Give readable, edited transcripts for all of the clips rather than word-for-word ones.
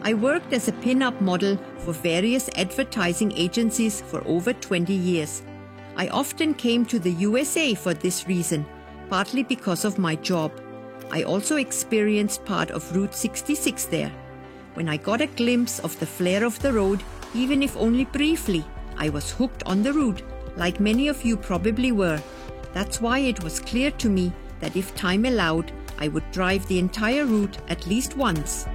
I worked as a pin-up model for various advertising agencies for over 20 years. I often came to the USA for this reason, partly because of my job. I also experienced part of Route 66 there. When I got a glimpse of the flair of the road, even if only briefly, I was hooked on the route, like many of you probably were. That's why it was clear to me that if time allowed, I would drive the entire route at least once.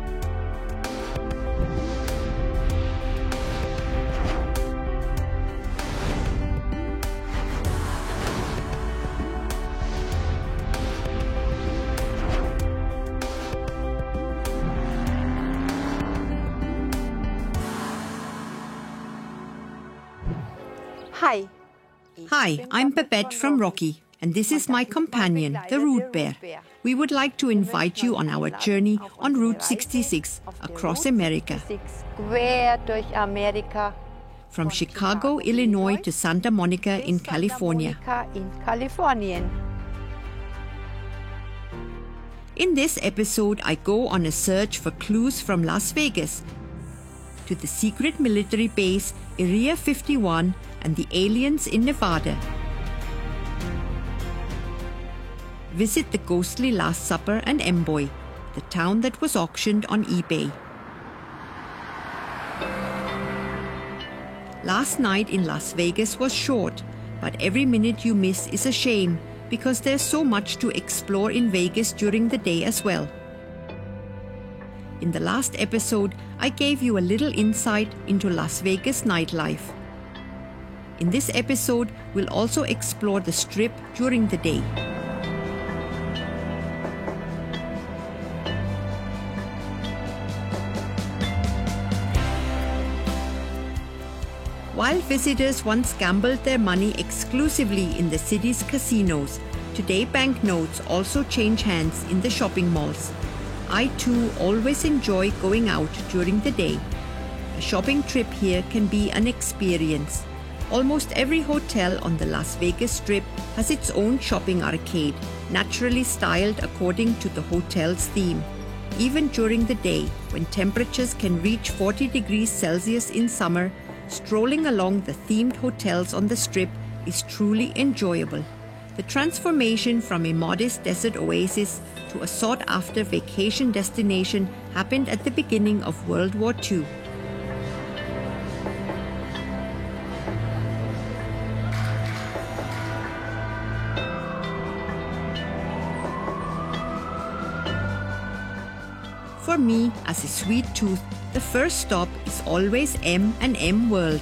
Hi, I'm Babette from Rocky, and this is my companion, the Route Bear. We would like to invite you on our journey on Route 66 across America. From Chicago, Illinois to Santa Monica in California. In this episode, I go on a search for clues from Las Vegas to the secret military base Area 51 and the aliens in Nevada. Visit the ghostly Last Supper and Amboy, the town that was auctioned on eBay. Last night in Las Vegas was short, but every minute you miss is a shame because there's so much to explore in Vegas during the day as well. In the last episode, I gave you a little insight into Las Vegas nightlife. In this episode, we'll also explore the Strip during the day. While visitors once gambled their money exclusively in the city's casinos, today banknotes also change hands in the shopping malls. I too always enjoy going out during the day. A shopping trip here can be an experience. Almost every hotel on the Las Vegas Strip has its own shopping arcade, naturally styled according to the hotel's theme. Even during the day, when temperatures can reach 40 degrees Celsius in summer, strolling along the themed hotels on the Strip is truly enjoyable. The transformation from a modest desert oasis to a sought-after vacation destination happened at the beginning of World War II. For me, as a sweet tooth, the first stop is always M&M World.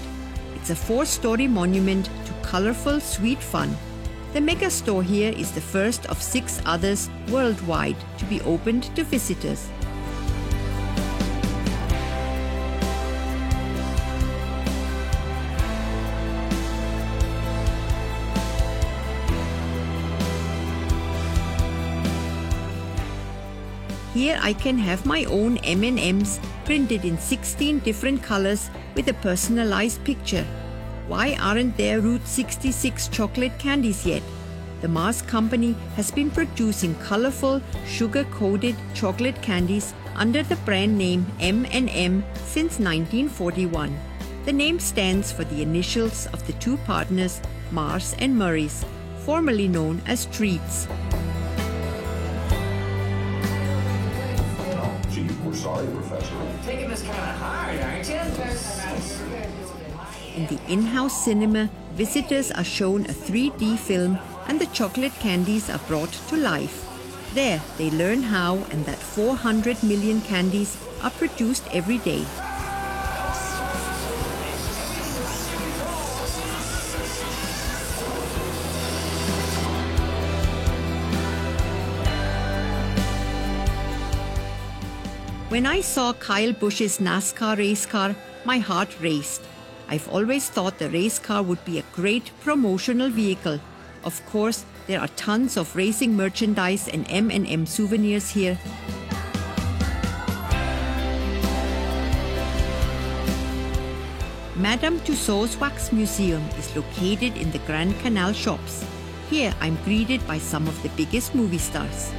It's a 4-story monument to colorful, sweet fun. The mega store here is the first of 6 others worldwide to be opened to visitors. Here I can have my own M&Ms printed in 16 different colors with a personalized picture. Why aren't there Route 66 chocolate candies yet? The Mars company has been producing colorful, sugar-coated chocolate candies under the brand name M&M since 1941. The name stands for the initials of the 2 partners, Mars and Maurice, formerly known as Treats. We're sorry, Professor. Taking this kind of hard, aren't you? In the in-house cinema, visitors are shown a 3D film and the chocolate candies are brought to life. There, they learn how and that 400 million candies are produced every day. When I saw Kyle Busch's NASCAR race car, my heart raced. I've always thought the race car would be a great promotional vehicle. Of course, there are tons of racing merchandise and M&M souvenirs here. Madame Tussauds Wax Museum is located in the Grand Canal Shops. Here I'm greeted by some of the biggest movie stars.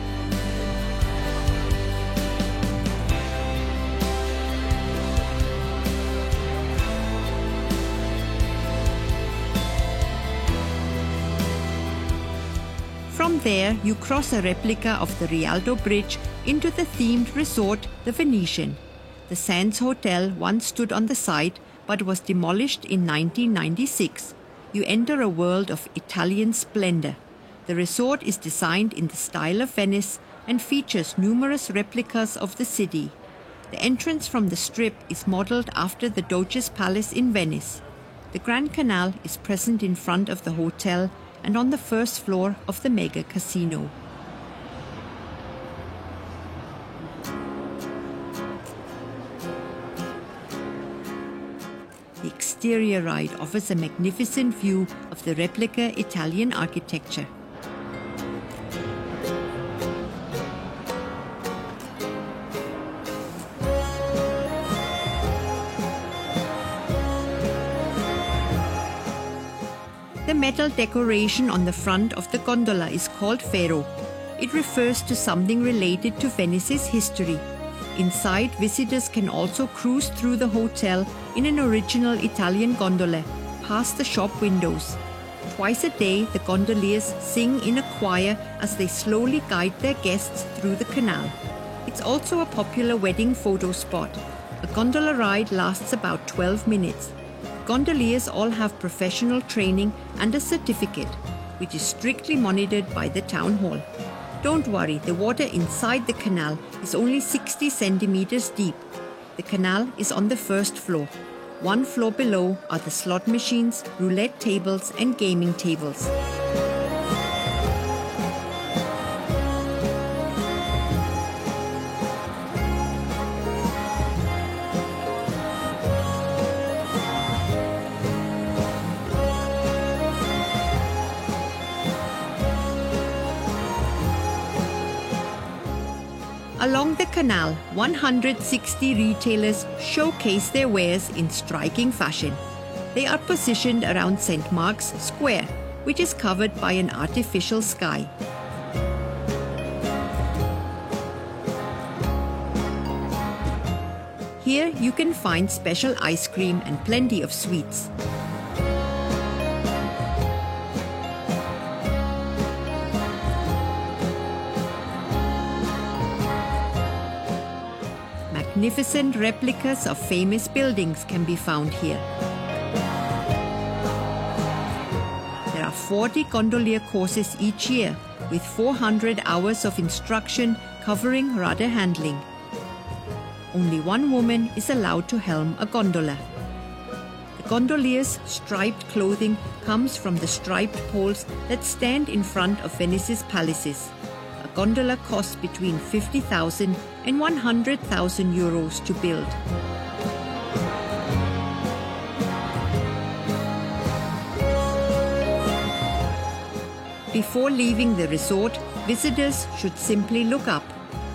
there, you cross a replica of the Rialto Bridge into the themed resort, the Venetian. The Sands Hotel once stood on the site but was demolished in 1996. You enter a world of Italian splendor. The resort is designed in the style of Venice and features numerous replicas of the city. The entrance from the Strip is modeled after the Doge's Palace in Venice. The Grand Canal is present in front of the hotel and on the first floor of the mega casino. The exterior ride offers a magnificent view of the replica Italian architecture. The metal decoration on the front of the gondola is called Faro. It refers to something related to Venice's history. Inside, visitors can also cruise through the hotel in an original Italian gondola, past the shop windows. Twice a day, the gondoliers sing in a choir as they slowly guide their guests through the canal. It's also a popular wedding photo spot. A gondola ride lasts about 12 minutes. Gondoliers all have professional training and a certificate, which is strictly monitored by the town hall. Don't worry, the water inside the canal is only 60 centimeters deep. The canal is on the first floor. One floor below are the slot machines, roulette tables, and gaming tables. Along the canal, 160 retailers showcase their wares in striking fashion. They are positioned around St. Mark's Square, which is covered by an artificial sky. Here you can find special ice cream and plenty of sweets. Magnificent replicas of famous buildings can be found here. There are 40 gondolier courses each year, with 400 hours of instruction covering rudder handling. Only one woman is allowed to helm a gondola. The gondoliers' striped clothing comes from the striped poles that stand in front of Venice's palaces. A gondola costs between 50,000 and 100,000 euros to build. Before leaving the resort, visitors should simply look up.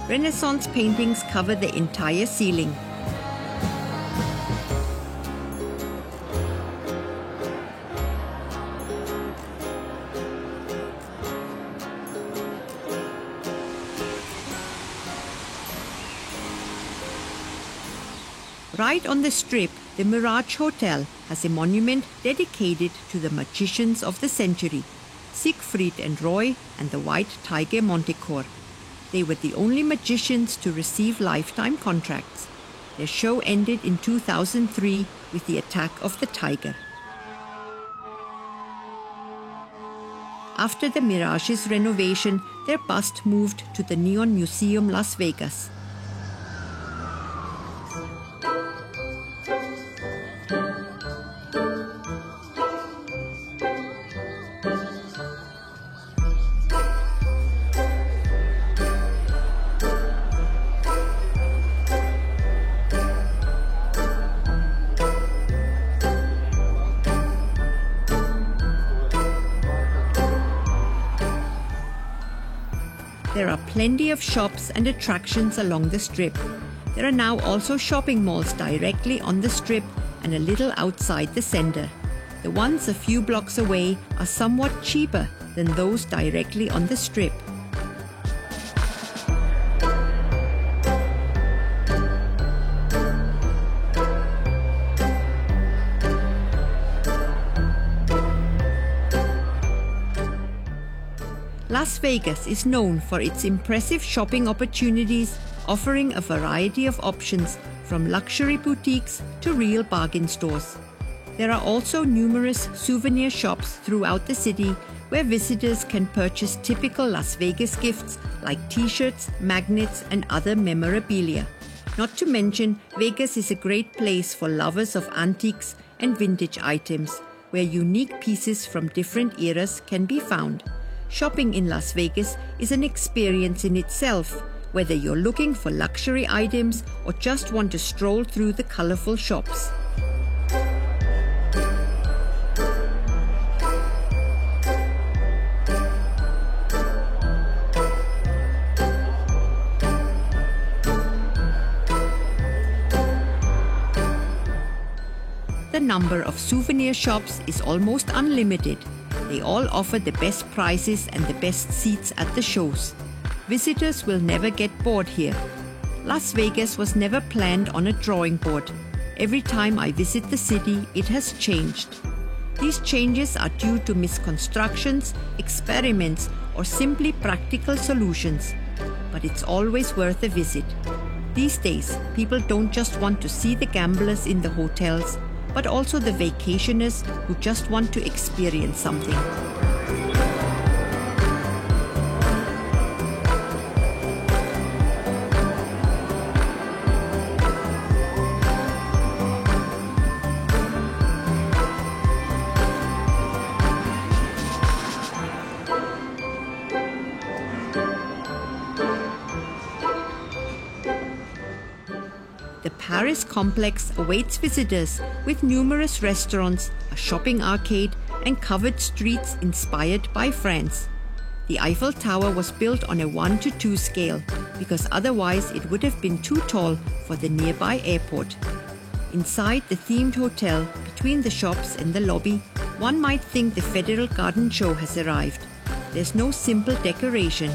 Renaissance paintings cover the entire ceiling. Right on the Strip, the Mirage Hotel has a monument dedicated to the magicians of the century, Siegfried and Roy and the White Tiger Manticore. They were the only magicians to receive lifetime contracts. Their show ended in 2003 with the attack of the tiger. After the Mirage's renovation, their bust moved to the Neon Museum Las Vegas. There are plenty of shops and attractions along the Strip. There are now also shopping malls directly on the Strip and a little outside the center. The ones a few blocks away are somewhat cheaper than those directly on the Strip. Las Vegas is known for its impressive shopping opportunities, offering a variety of options from luxury boutiques to real bargain stores. There are also numerous souvenir shops throughout the city where visitors can purchase typical Las Vegas gifts like t-shirts, magnets, and other memorabilia. Not to mention, Vegas is a great place for lovers of antiques and vintage items, where unique pieces from different eras can be found. Shopping in Las Vegas is an experience in itself, whether you're looking for luxury items or just want to stroll through the colorful shops. The number of souvenir shops is almost unlimited. They all offer the best prices and the best seats at the shows. Visitors will never get bored here. Las Vegas was never planned on a drawing board. Every time I visit the city, it has changed. These changes are due to misconstructions, experiments, or simply practical solutions. But it's always worth a visit. These days, people don't just want to see the gamblers in the hotels, but also the vacationers who just want to experience something. The Paris complex awaits visitors with numerous restaurants, a shopping arcade, and covered streets inspired by France. The Eiffel Tower was built on a 1:2 scale because otherwise it would have been too tall for the nearby airport. Inside the themed hotel, between the shops and the lobby, one might think the Federal Garden Show has arrived. There's no simple decoration.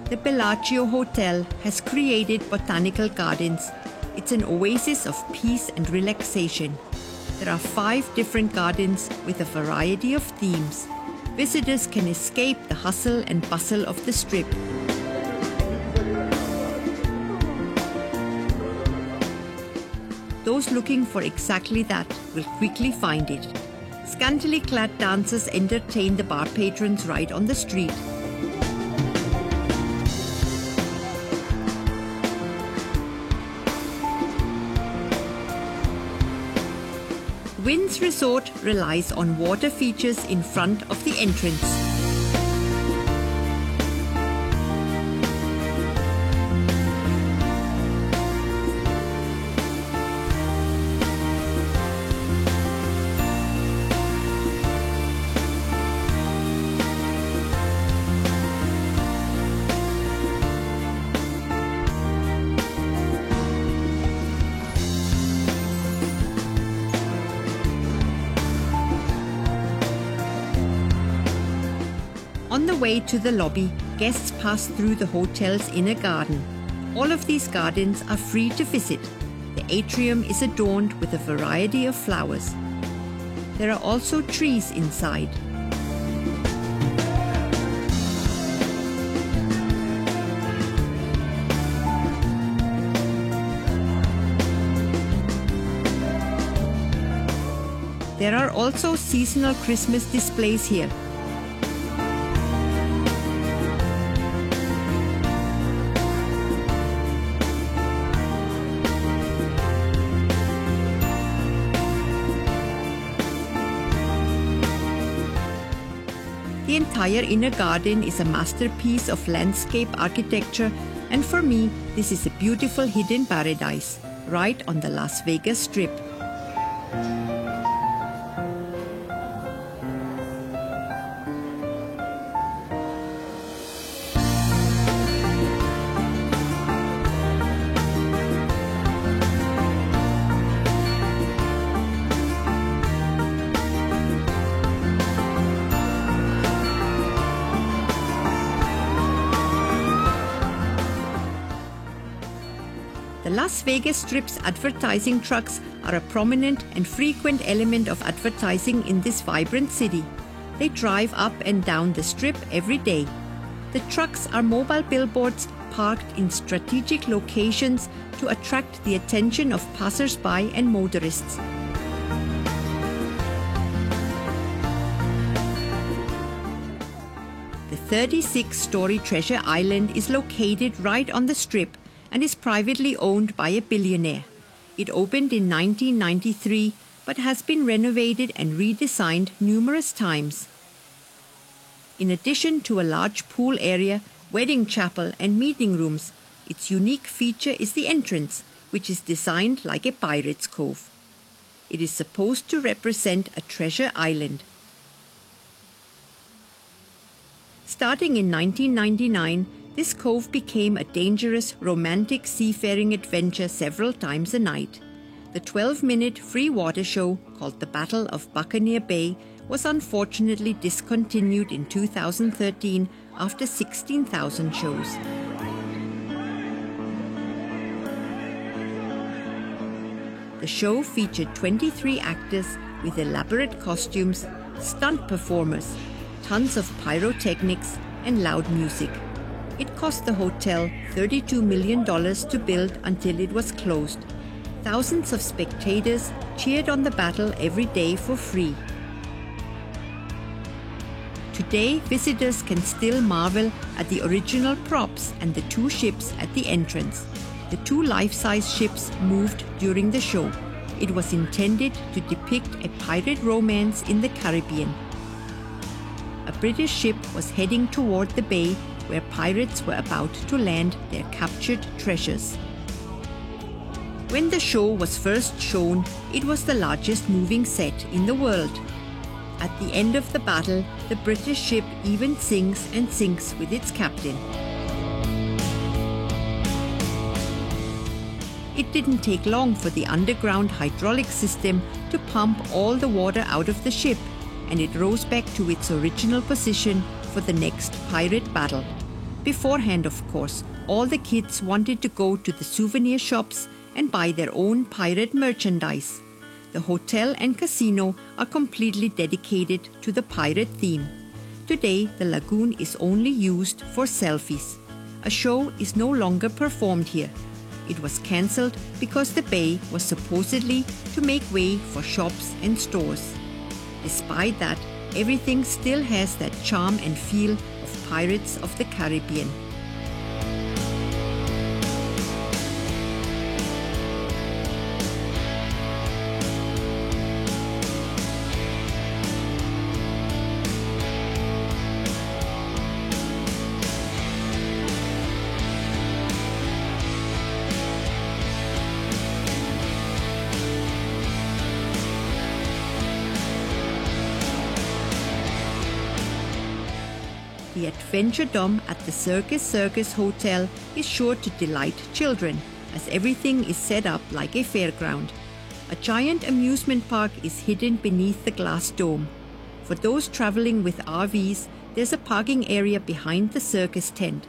The Bellagio Hotel has created botanical gardens. It's an oasis of peace and relaxation. There are 5 different gardens with a variety of themes. Visitors can escape the hustle and bustle of the Strip. Those looking for exactly that will quickly find it. Scantily clad dancers entertain the bar patrons right on the street. Wynn's Resort relies on water features in front of the entrance. On the way to the lobby, guests pass through the hotel's inner garden. All of these gardens are free to visit. The atrium is adorned with a variety of flowers. There are also trees inside. There are also seasonal Christmas displays here. The entire inner garden is a masterpiece of landscape architecture And for me, this is a beautiful hidden paradise, right on the Las Vegas Strip. The Las Vegas Strip's advertising trucks are a prominent and frequent element of advertising in this vibrant city. They drive up and down the Strip every day. The trucks are mobile billboards parked in strategic locations to attract the attention of passers-by and motorists. The 36-story Treasure Island is located right on the Strip and is privately owned by a billionaire. It opened in 1993 but has been renovated and redesigned numerous times. In addition to a large pool area, wedding chapel and meeting rooms, its unique feature is the entrance, which is designed like a pirate's cove. It is supposed to represent a treasure island. Starting in 1999, this cove became a dangerous, romantic seafaring adventure several times a night. The 12-minute free water show, called the Battle of Buccaneer Bay, was unfortunately discontinued in 2013 after 16,000 shows. The show featured 23 actors with elaborate costumes, stunt performers, tons of pyrotechnics, and loud music. It cost the hotel $32 million to build until it was closed. Thousands of spectators cheered on the battle every day for free. Today, visitors can still marvel at the original props and the two ships at the entrance. The two life-size ships moved during the show. It was intended to depict a pirate romance in the Caribbean. A British ship was heading toward the bay where pirates were about to land their captured treasures. When the show was first shown, it was the largest moving set in the world. At the end of the battle, the British ship even sings and sinks with its captain. It didn't take long for the underground hydraulic system to pump all the water out of the ship, and it rose back to its original position for the next pirate battle. Beforehand, of course, all the kids wanted to go to the souvenir shops and buy their own pirate merchandise. The hotel and casino are completely dedicated to the pirate theme. Today, the lagoon is only used for selfies. A show is no longer performed here. It was cancelled because the bay was supposedly to make way for shops and stores. Despite that, everything still has that charm and feel of Pirates of the Caribbean. The Adventure Dome at the Circus Hotel is sure to delight children, as everything is set up like a fairground. A giant amusement park is hidden beneath the glass dome. For those traveling with RVs, there's a parking area behind the circus tent.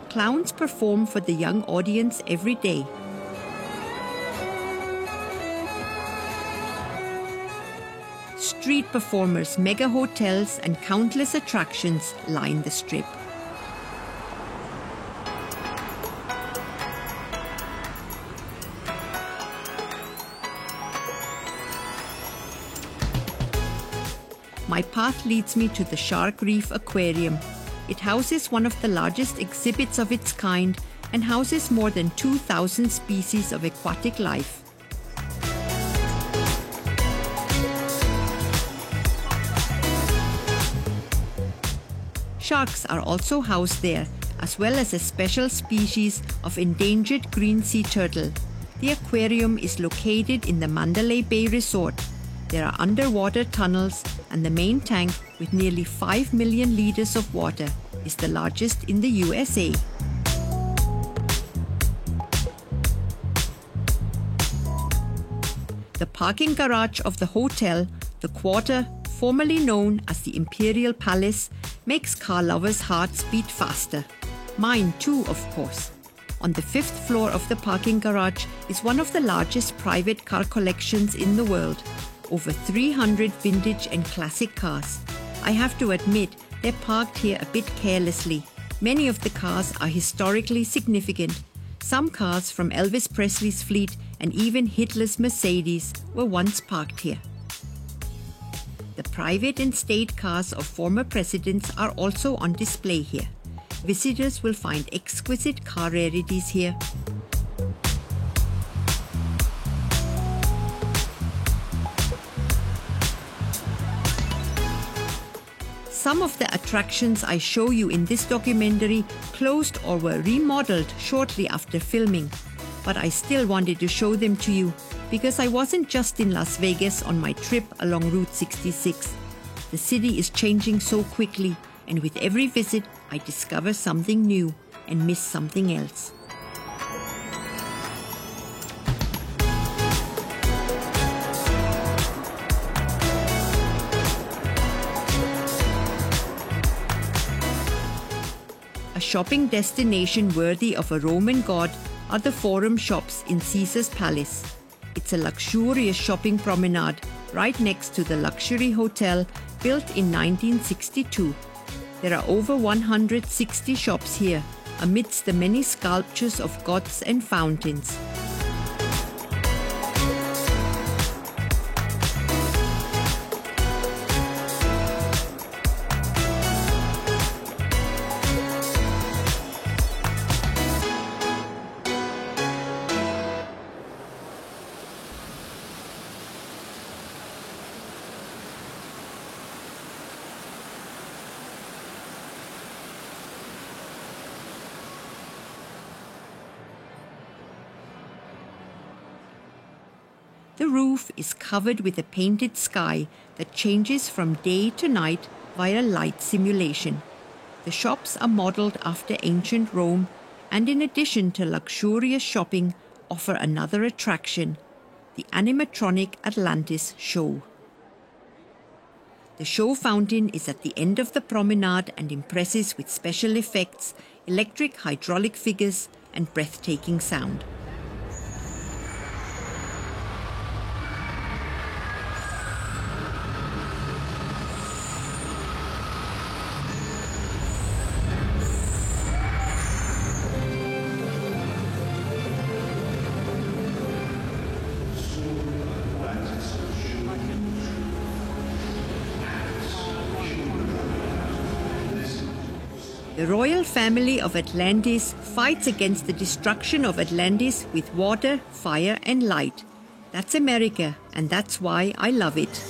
Clowns perform for the young audience every day. Street performers, mega hotels, and countless attractions line the Strip. My path leads me to the Shark Reef Aquarium. It houses one of the largest exhibits of its kind and houses more than 2,000 species of aquatic life. Sharks are also housed there, as well as a special species of endangered green sea turtle. The aquarium is located in the Mandalay Bay Resort. There are underwater tunnels, and the main tank, with nearly 5 million liters of water, is the largest in the USA. The parking garage of the hotel, the Quarter, formerly known as the Imperial Palace, makes car lovers' hearts beat faster. Mine too, of course. On the 5th floor of the parking garage is one of the largest private car collections in the world. Over 300 vintage and classic cars. I have to admit, they're parked here a bit carelessly. Many of the cars are historically significant. Some cars from Elvis Presley's fleet and even Hitler's Mercedes were once parked here. The private and state cars of former presidents are also on display here. Visitors will find exquisite car rarities here. Some of the attractions I show you in this documentary closed or were remodeled shortly after filming, but I still wanted to show them to you because I wasn't just in Las Vegas on my trip along Route 66. The city is changing so quickly, and with every visit I discover something new and miss something else. A shopping destination worthy of a Roman god are the Forum shops in Caesar's Palace. It's a luxurious shopping promenade right next to the luxury hotel built in 1962. There are over 160 shops here, amidst the many sculptures of gods and fountains. The roof is covered with a painted sky that changes from day to night via light simulation. The shops are modeled after ancient Rome, and in addition to luxurious shopping, offer another attraction, the animatronic Atlantis show. The show fountain is at the end of the promenade and impresses with special effects, electric hydraulic figures, and breathtaking sound. The royal family of Atlantis fights against the destruction of Atlantis with water, fire, and light. That's America, and that's why I love it.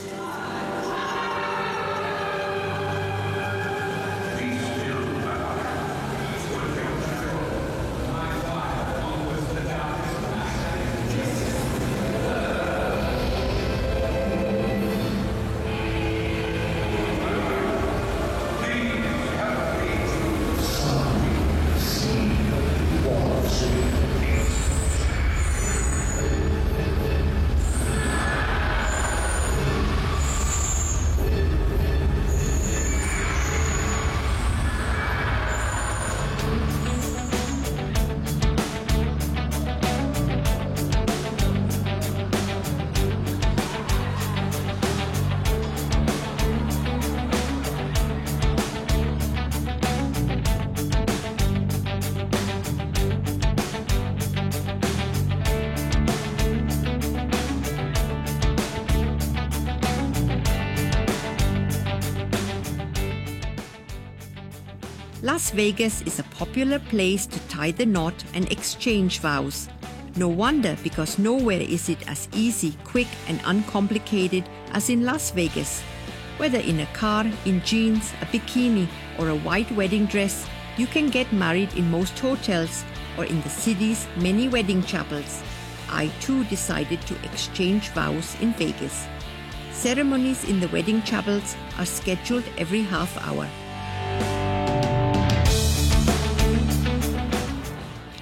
Las Vegas is a popular place to tie the knot and exchange vows. No wonder, because nowhere is it as easy, quick, and uncomplicated as in Las Vegas. Whether in a car, in jeans, a bikini, or a white wedding dress, you can get married in most hotels or in the city's many wedding chapels. I too decided to exchange vows in Vegas. Ceremonies in the wedding chapels are scheduled every half hour.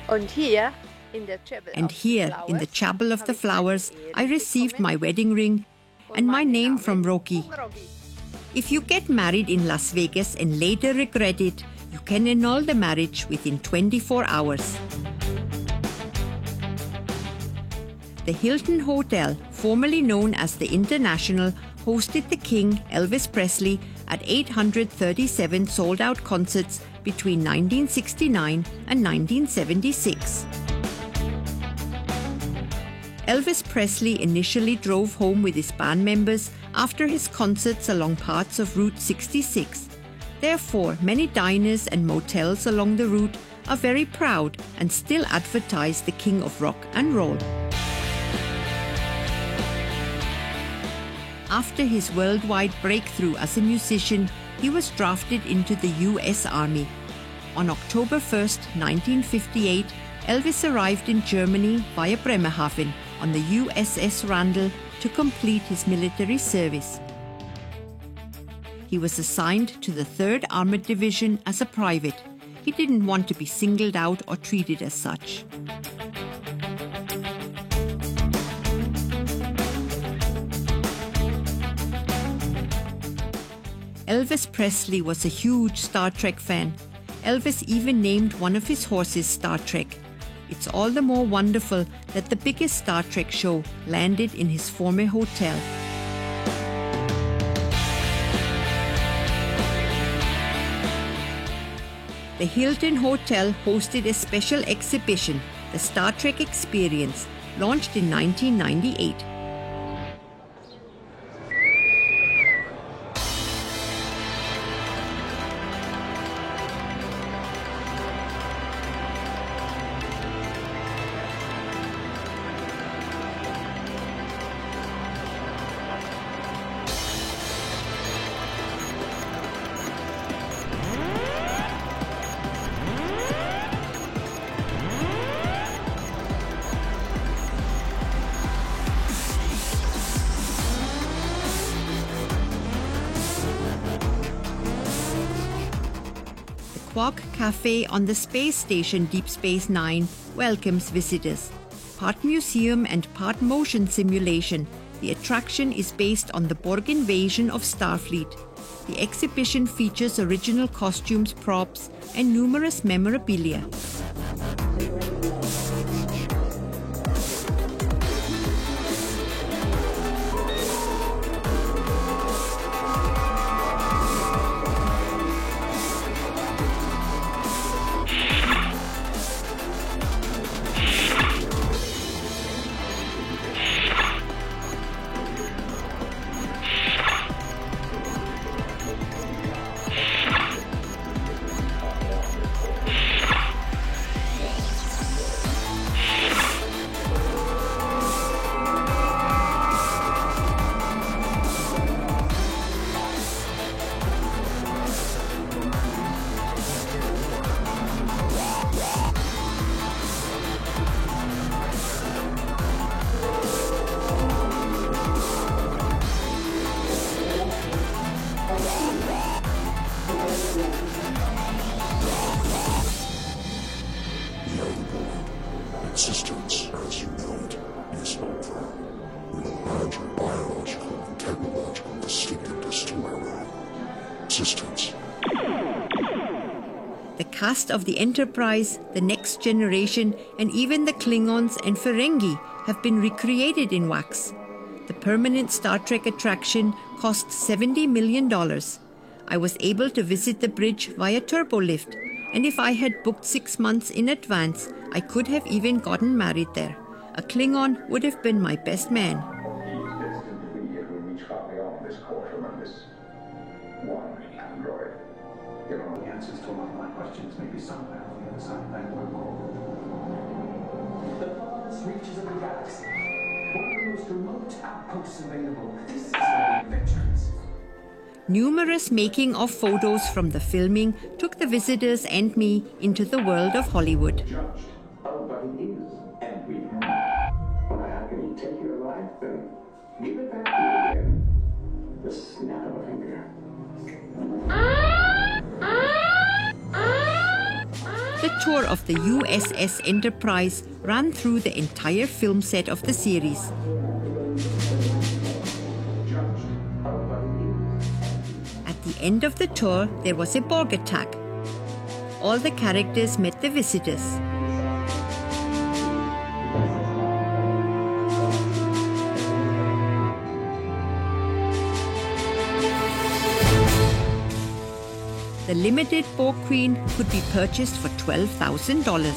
And here, in the Chapel of the Flowers, I received my wedding ring and my name from Rocky. If you get married in Las Vegas and later regret it, you can annul the marriage within 24 hours. The Hilton Hotel, formerly known as the International, hosted the King, Elvis Presley, at 837 sold-out concerts between 1969 and 1976. Elvis Presley initially drove home with his band members after his concerts along parts of Route 66. Therefore, many diners and motels along the route are very proud and still advertise the King of Rock and Roll. After his worldwide breakthrough as a musician, he was drafted into the U.S. Army. On October 1, 1958, Elvis arrived in Germany via Bremerhaven on the USS Randall to complete his military service. He was assigned to the 3rd Armored Division as a private. He didn't want to be singled out or treated as such. Elvis Presley was a huge Star Trek fan. Elvis even named one of his horses Star Trek. It's all the more wonderful that the biggest Star Trek show landed in his former hotel. The Hilton Hotel hosted a special exhibition, the Star Trek Experience, launched in 1998. Quark Cafe on the space station Deep Space Nine welcomes visitors. Part museum and part motion simulation, the attraction is based on the Borg invasion of Starfleet. The exhibition features original costumes, props, and numerous memorabilia. Existence, as you know it, is over. We will add your biological and technological distinctiveness to our own existence. The cast of the Enterprise, the Next Generation, and even the Klingons and Ferengi have been recreated in wax. The permanent Star Trek attraction cost $70 million. I was able to visit the bridge via turbolift, and if I had booked 6 months in advance, I could have even gotten married there. A Klingon would have been my best man. Answers to a lot of my questions may be somewhere on the other side of that wormhole. The farthest reaches of the galaxy. One of the most remote outposts available. This is where the adventure is. Numerous making-of photos from the filming took the visitors and me into the world of Hollywood. Judged. Oh, but he is. And we have. Why, how can you take your life and give it back to you again? The snap of a finger. The tour of the USS Enterprise ran through the entire film set of the series. At the end of the tour, there was a Borg attack. All the characters met the visitors. The limited Borg Queen could be purchased for $12,000.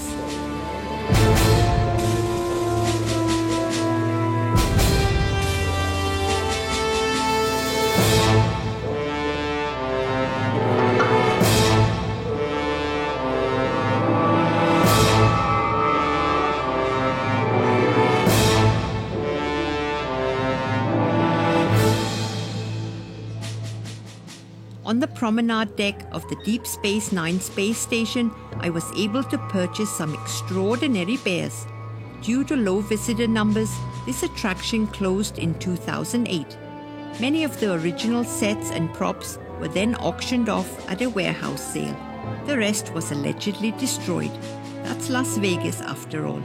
On the promenade deck of the Deep Space Nine space station, I was able to purchase some extraordinary bears. Due to low visitor numbers, this attraction closed in 2008. Many of the original sets and props were then auctioned off at a warehouse sale. The rest was allegedly destroyed. That's Las Vegas after all.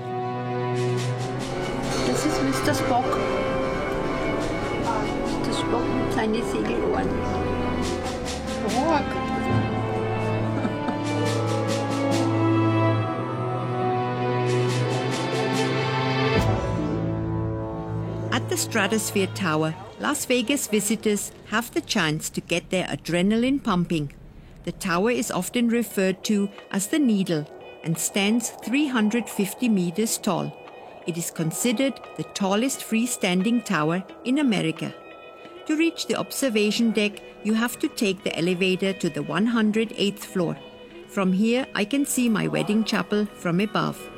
Das ist Mr. Spock. Mr. Spock mit seinen Segelohren. Spock. At the Stratosphere Tower, Las Vegas visitors have the chance to get their adrenaline pumping. The tower is often referred to as the Needle and stands 350 meters tall. It is considered the tallest freestanding tower in America. To reach the observation deck, you have to take the elevator to the 108th floor. From here, I can see my wedding chapel from above.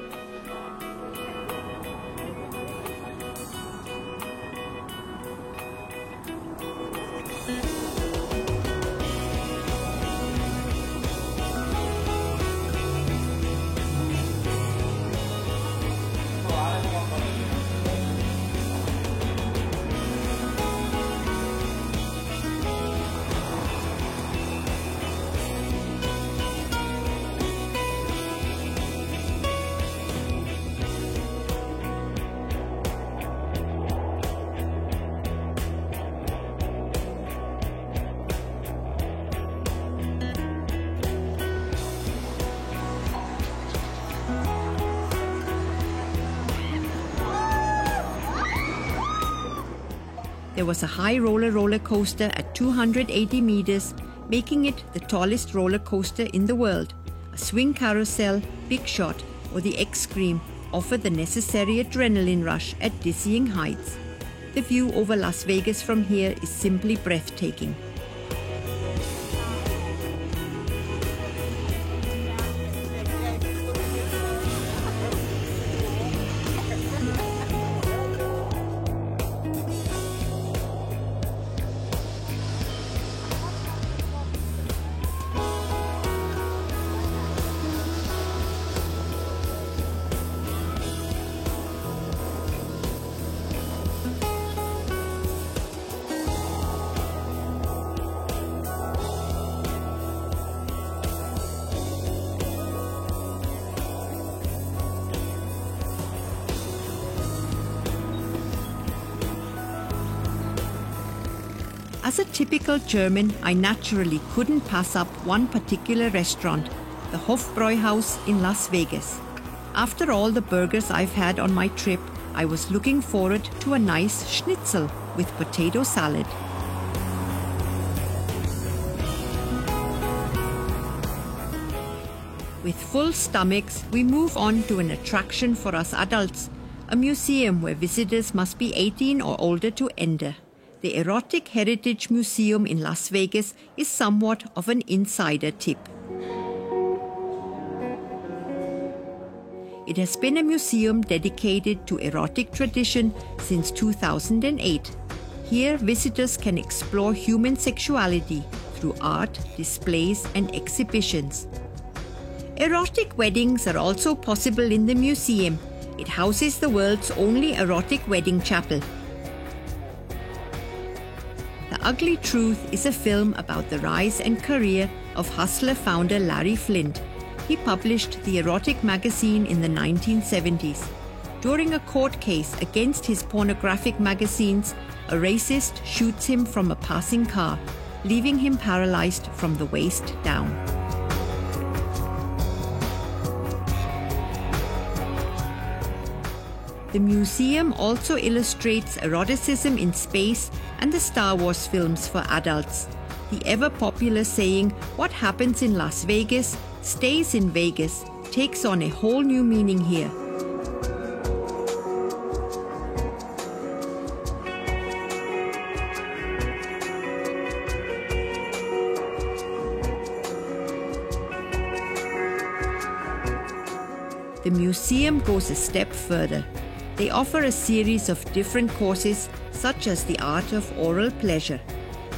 There was a high roller coaster at 280 meters, making it the tallest roller coaster in the world. A swing carousel, Big Shot, or the X-Scream offer the necessary adrenaline rush at dizzying heights. The view over Las Vegas from here is simply breathtaking. As a typical German, I naturally couldn't pass up one particular restaurant, the Hofbräuhaus in Las Vegas. After all the burgers I've had on my trip, I was looking forward to a nice schnitzel with potato salad. With full stomachs, we move on to an attraction for us adults, a museum where visitors must be 18 or older to enter. The Erotic Heritage Museum in Las Vegas is somewhat of an insider tip. It has been a museum dedicated to erotic tradition since 2008. Here, visitors can explore human sexuality through art, displays, and exhibitions. Erotic weddings are also possible in the museum. It houses the world's only erotic wedding chapel. The Ugly Truth is a film about the rise and career of Hustler founder Larry Flynt. He published the erotic magazine in the 1970s. During a court case against his pornographic magazines, a racist shoots him from a passing car, leaving him paralyzed from the waist down. The museum also illustrates eroticism in space and the Star Wars films for adults. The ever-popular saying, "What happens in Las Vegas stays in Vegas," takes on a whole new meaning here. The museum goes a step further. They offer a series of different courses, such as the art of oral pleasure.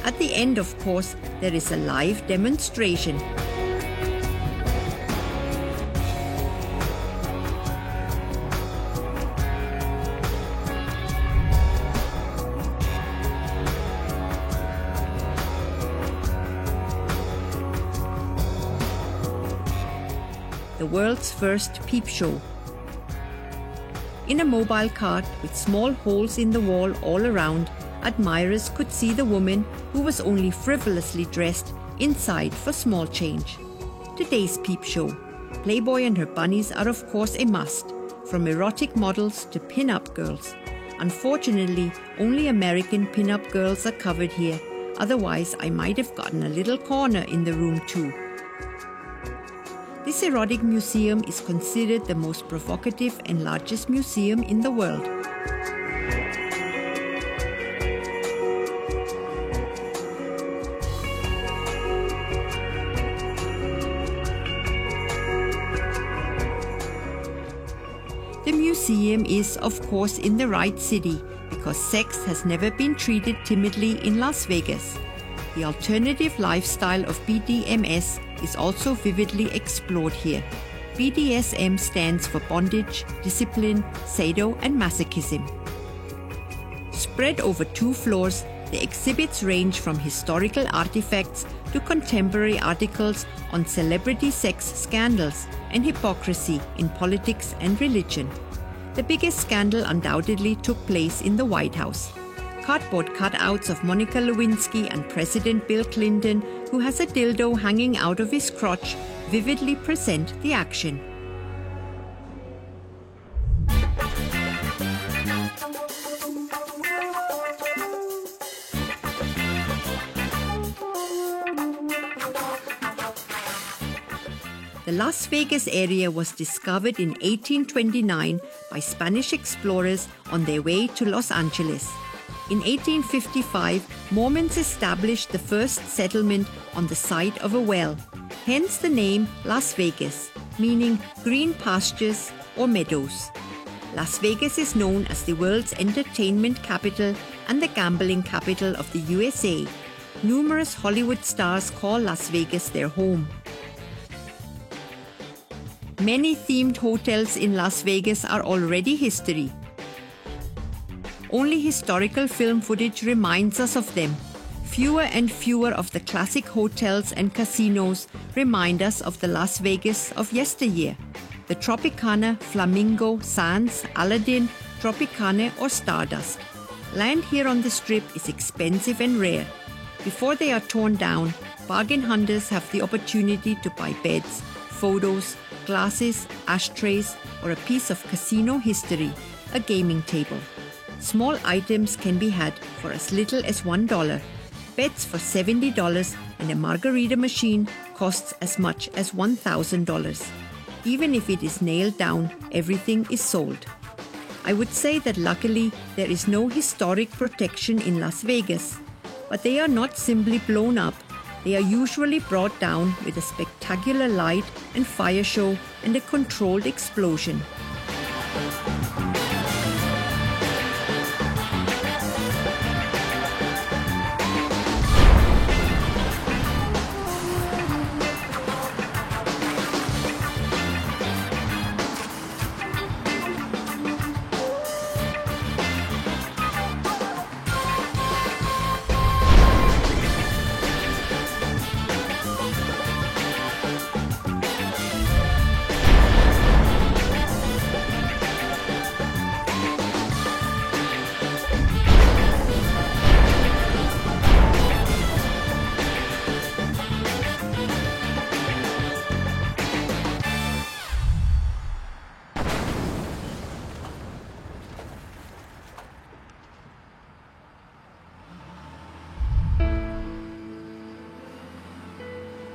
At the end, of course, there is a live demonstration. The world's first peep show. In a mobile cart with small holes in the wall all around, admirers could see the woman who was only frivolously dressed inside for small change. Today's peep show. Playboy and her bunnies are of course a must, from erotic models to pin-up girls. Unfortunately, only American pin-up girls are covered here, otherwise I might have gotten a little corner in the room too. This erotic museum is considered the most provocative and largest museum in the world. The museum is, of course, in the right city because sex has never been treated timidly in Las Vegas. The alternative lifestyle of BDMS is also vividly explored here. BDSM stands for bondage, discipline, sado, and masochism. Spread over 2 floors, the exhibits range from historical artifacts to contemporary articles on celebrity sex scandals and hypocrisy in politics and religion. The biggest scandal undoubtedly took place in the White House. Cardboard cutouts of Monica Lewinsky and President Bill Clinton, who has a dildo hanging out of his crotch, vividly present the action. The Las Vegas area was discovered in 1829 by Spanish explorers on their way to Los Angeles. In 1855, Mormons established the first settlement on the site of a well, hence the name Las Vegas, meaning green pastures or meadows. Las Vegas is known as the world's entertainment capital and the gambling capital of the USA. Numerous Hollywood stars call Las Vegas their home. Many themed hotels in Las Vegas are already history. Only historical film footage reminds us of them. Fewer and fewer of the classic hotels and casinos remind us of the Las Vegas of yesteryear. The Tropicana, Flamingo, Sands, Aladdin, Tropicana or Stardust. Land here on the Strip is expensive and rare. Before they are torn down, bargain hunters have the opportunity to buy beds, photos, glasses, ashtrays, or a piece of casino history, a gaming table. Small items can be had for as little as $1. Beds for $70 and a margarita machine costs as much as $1,000. Even if it is nailed down, everything is sold. I would say that luckily there is no historic protection in Las Vegas, but they are not simply blown up. They are usually brought down with a spectacular light and fire show and a controlled explosion.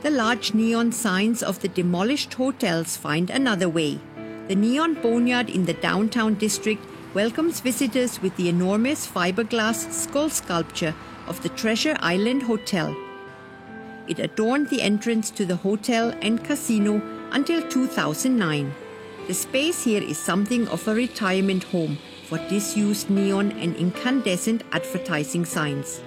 The large neon signs of the demolished hotels find another way. The Neon Boneyard in the downtown district welcomes visitors with the enormous fiberglass skull sculpture of the Treasure Island Hotel. It adorned the entrance to the hotel and casino until 2009. The space here is something of a retirement home for disused neon and incandescent advertising signs.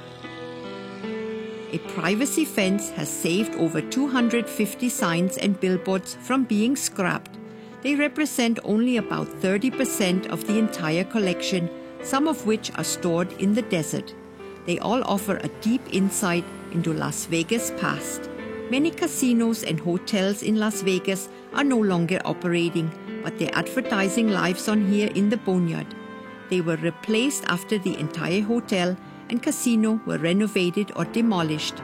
A privacy fence has saved over 250 signs and billboards from being scrapped. They represent only about 30% of the entire collection, some of which are stored in the desert. They all offer a deep insight into Las Vegas' past. Many casinos and hotels in Las Vegas are no longer operating, but their advertising lives on here in the Boneyard. They were replaced after the entire hotel and casino were renovated or demolished.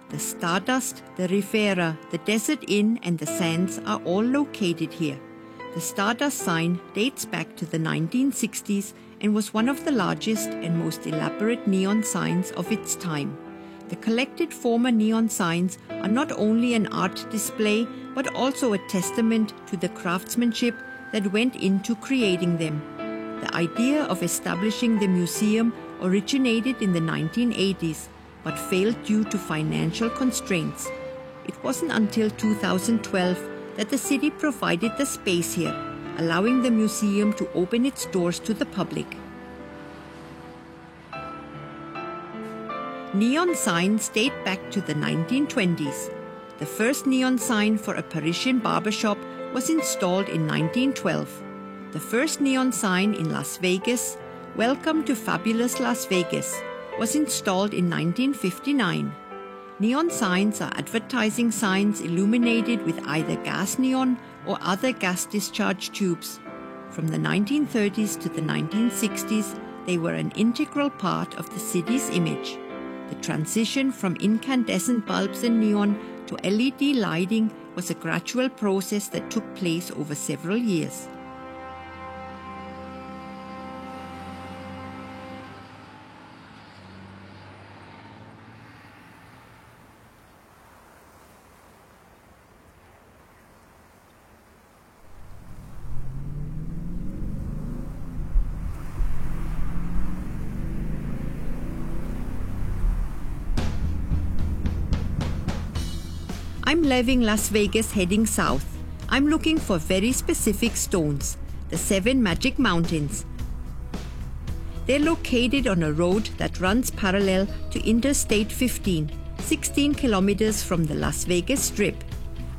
The Stardust, the Riviera, the Desert Inn and the Sands are all located here. The Stardust sign dates back to the 1960s and was one of the largest and most elaborate neon signs of its time. The collected former neon signs are not only an art display but also a testament to the craftsmanship that went into creating them. The idea of establishing the museum originated in the 1980s but failed due to financial constraints. It wasn't until 2012 that the city provided the space here, allowing the museum to open its doors to the public. Neon signs date back to the 1920s. The first neon sign for a Parisian barbershop was installed in 1912. The first neon sign in Las Vegas, "Welcome to Fabulous Las Vegas," was installed in 1959. Neon signs are advertising signs illuminated with either gas neon or other gas discharge tubes. From the 1930s to the 1960s, they were an integral part of the city's image. The transition from incandescent bulbs and neon to LED lighting was a gradual process that took place over several years. I'm leaving Las Vegas heading south. I'm looking for very specific stones, the 7 Magic Mountains. They're located on a road that runs parallel to Interstate 15, 16 kilometers from the Las Vegas Strip.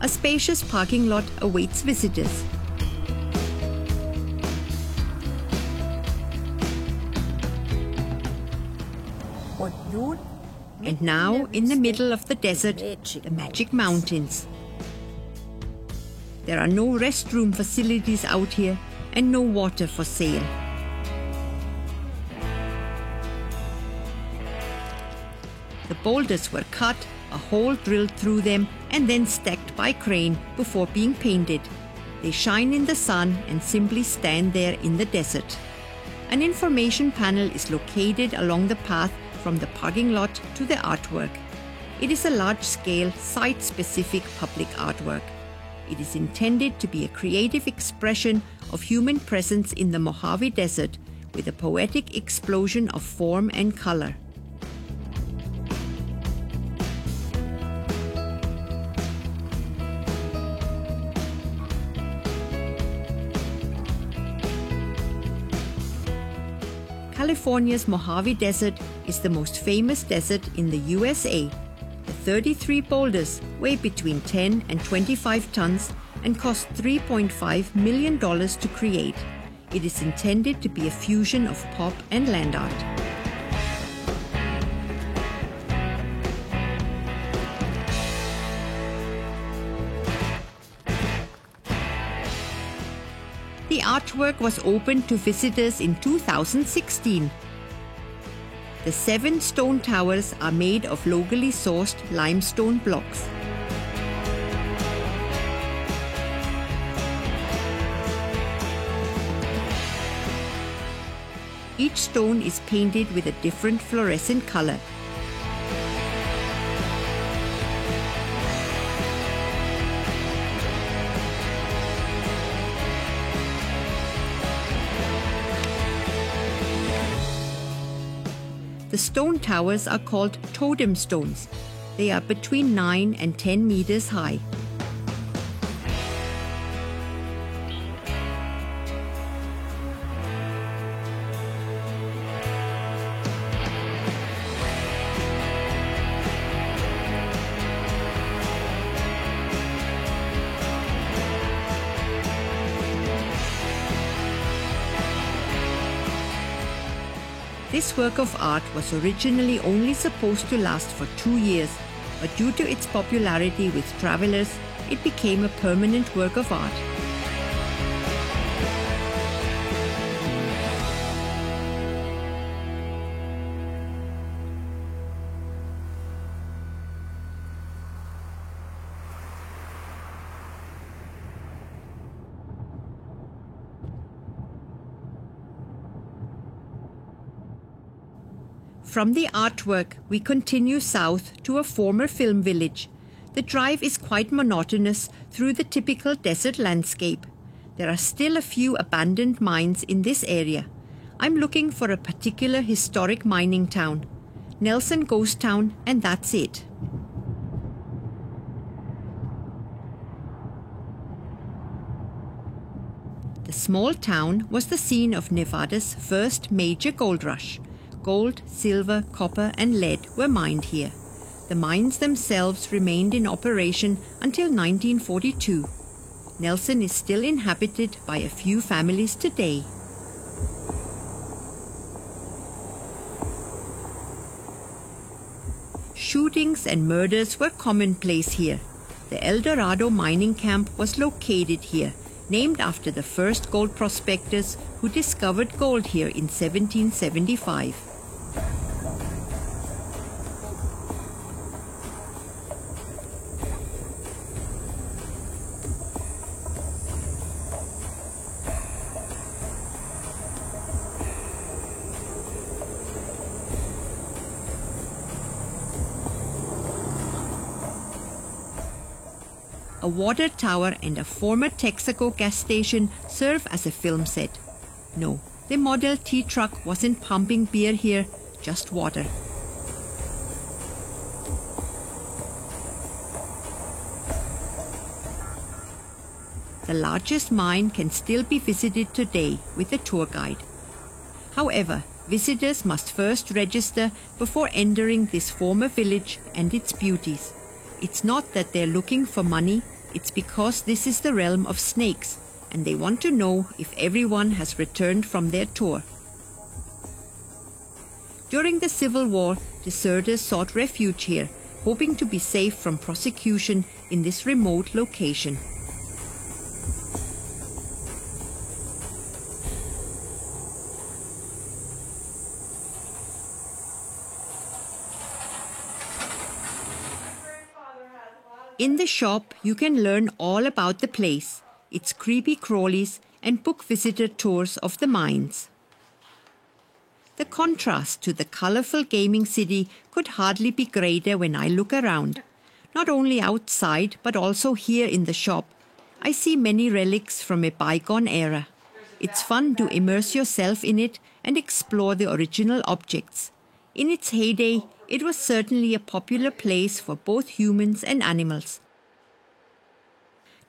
A spacious parking lot awaits visitors. And now, in the middle of the desert, the Magic Mountains. There are no restroom facilities out here and no water for sale. The boulders were cut, a hole drilled through them, and then stacked by crane before being painted. They shine in the sun and simply stand there in the desert. An information panel is located along the path from the parking lot to the artwork. It is a large-scale, site-specific public artwork. It is intended to be a creative expression of human presence in the Mojave Desert with a poetic explosion of form and color. California's Mojave Desert is the most famous desert in the USA. The 33 boulders weigh between 10 and 25 tons and cost $3.5 million to create. It is intended to be a fusion of pop and land art. The artwork was opened to visitors in 2016. The 7 stone towers are made of locally sourced limestone blocks. Each stone is painted with a different fluorescent color. The stone towers are called totem stones. They are between 9 and 10 meters high. This work of art was originally only supposed to last for 2 years, but due to its popularity with travelers, it became a permanent work of art. From the artwork, we continue south to a former film village. The drive is quite monotonous through the typical desert landscape. There are still a few abandoned mines in this area. I'm looking for a particular historic mining town, Nelson Ghost Town, and that's it. The small town was the scene of Nevada's first major gold rush. Gold, silver, copper and lead were mined here. The mines themselves remained in operation until 1942. Nelson is still inhabited by a few families today. Shootings and murders were commonplace here. The El Dorado mining camp was located here, named after the first gold prospectors who discovered gold here in 1775. A water tower and a former Texaco gas station serve as a film set. No, the Model T truck wasn't pumping beer here, just water. The largest mine can still be visited today with a tour guide. However, visitors must first register before entering this former village and its beauties. It's not that they're looking for money, it's because this is the realm of snakes, and they want to know if everyone has returned from their tour. During the Civil War, deserters sought refuge here, hoping to be safe from prosecution in this remote location. In the shop, you can learn all about the place, its creepy crawlies, and book visitor tours of the mines. The contrast to the colorful gaming city could hardly be greater when I look around. Not only outside, but also here in the shop, I see many relics from a bygone era. It's fun to immerse yourself in it and explore the original objects. In its heyday, it was certainly a popular place for both humans and animals.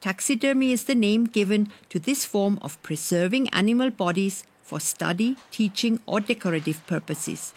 Taxidermy is the name given to this form of preserving animal bodies for study, teaching, or decorative purposes.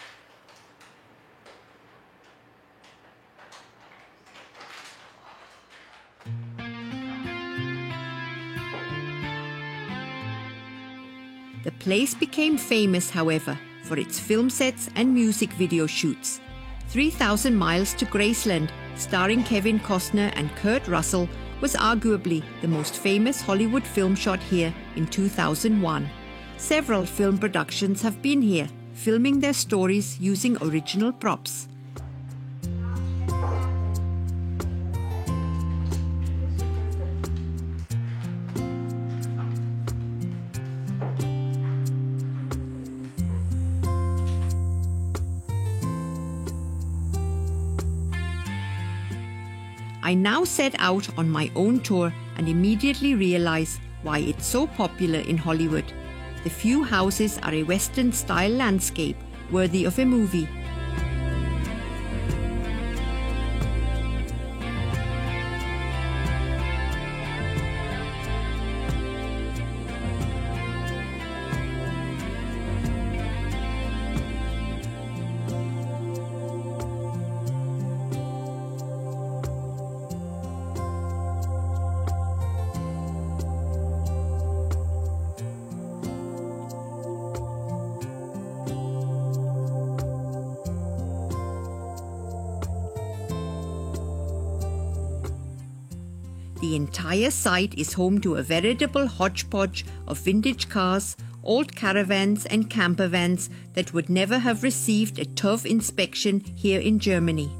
The place became famous, however, for its film sets and music video shoots. 3,000 Miles to Graceland, starring Kevin Costner and Kurt Russell, was arguably the most famous Hollywood film shot here in 2001. Several film productions have been here, filming their stories using original props. I now set out on my own tour and immediately realize why it's so popular in Hollywood. The few houses are a Western-style landscape worthy of a movie. The entire site is home to a veritable hodgepodge of vintage cars, old caravans and camper vans that would never have received a tough inspection here in Germany.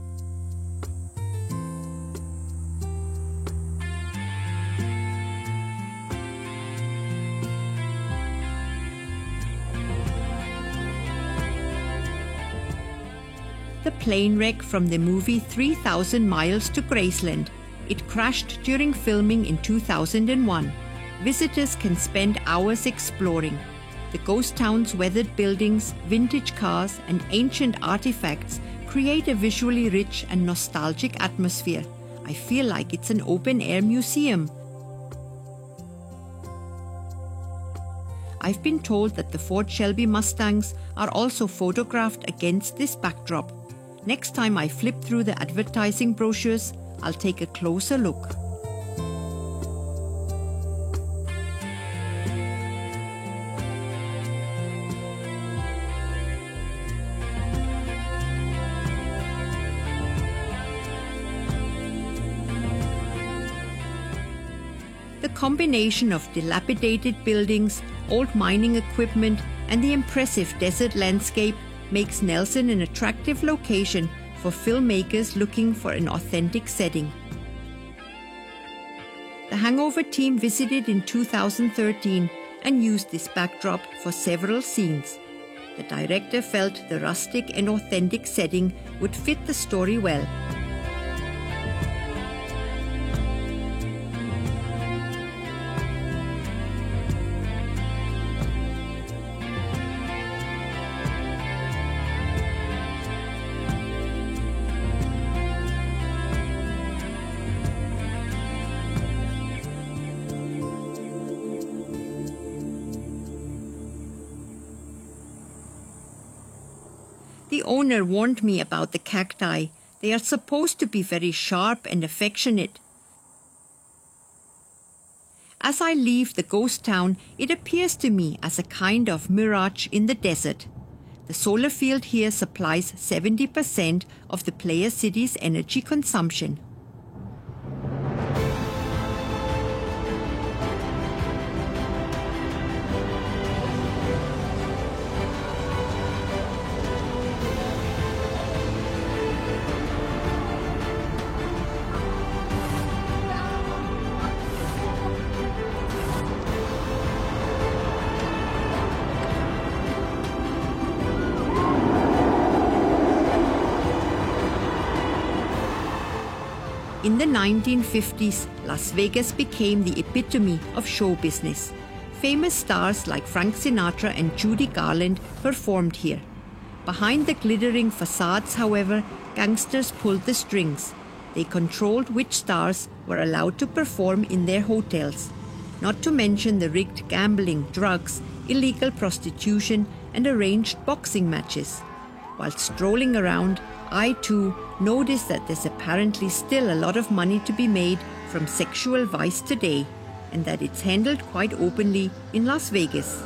The plane wreck from the movie 3,000 Miles to Graceland. It crashed during filming in 2001. Visitors can spend hours exploring. The ghost town's weathered buildings, vintage cars, and ancient artifacts create a visually rich and nostalgic atmosphere. I feel like it's an open-air museum. I've been told that the Ford Shelby Mustangs are also photographed against this backdrop. Next time I flip through the advertising brochures, I'll take a closer look. The combination of dilapidated buildings, old mining equipment, and the impressive desert landscape makes Nelson an attractive location for filmmakers looking for an authentic setting. The Hangover team visited in 2013 and used this backdrop for several scenes. The director felt the rustic and authentic setting would fit the story well. The owner warned me about the cacti. They are supposed to be very sharp and affectionate. As I leave the ghost town, it appears to me as a kind of mirage in the desert. The solar field here supplies 70% of the Player City's energy consumption. In the 1950s, Las Vegas became the epitome of show business. Famous stars like Frank Sinatra and Judy Garland performed here. Behind the glittering facades, however, gangsters pulled the strings. They controlled which stars were allowed to perform in their hotels. Not to mention the rigged gambling, drugs, illegal prostitution, and arranged boxing matches. While strolling around, I too noticed that there's apparently still a lot of money to be made from sexual vice today, and that it's handled quite openly in Las Vegas.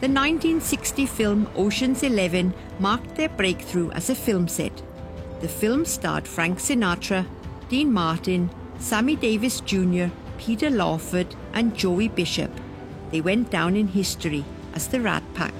The 1960 film Ocean's 11 marked their breakthrough as a film set. The film starred Frank Sinatra, Dean Martin, Sammy Davis Jr., Peter Lawford, and Joey Bishop. They went down in history as the Rat Pack.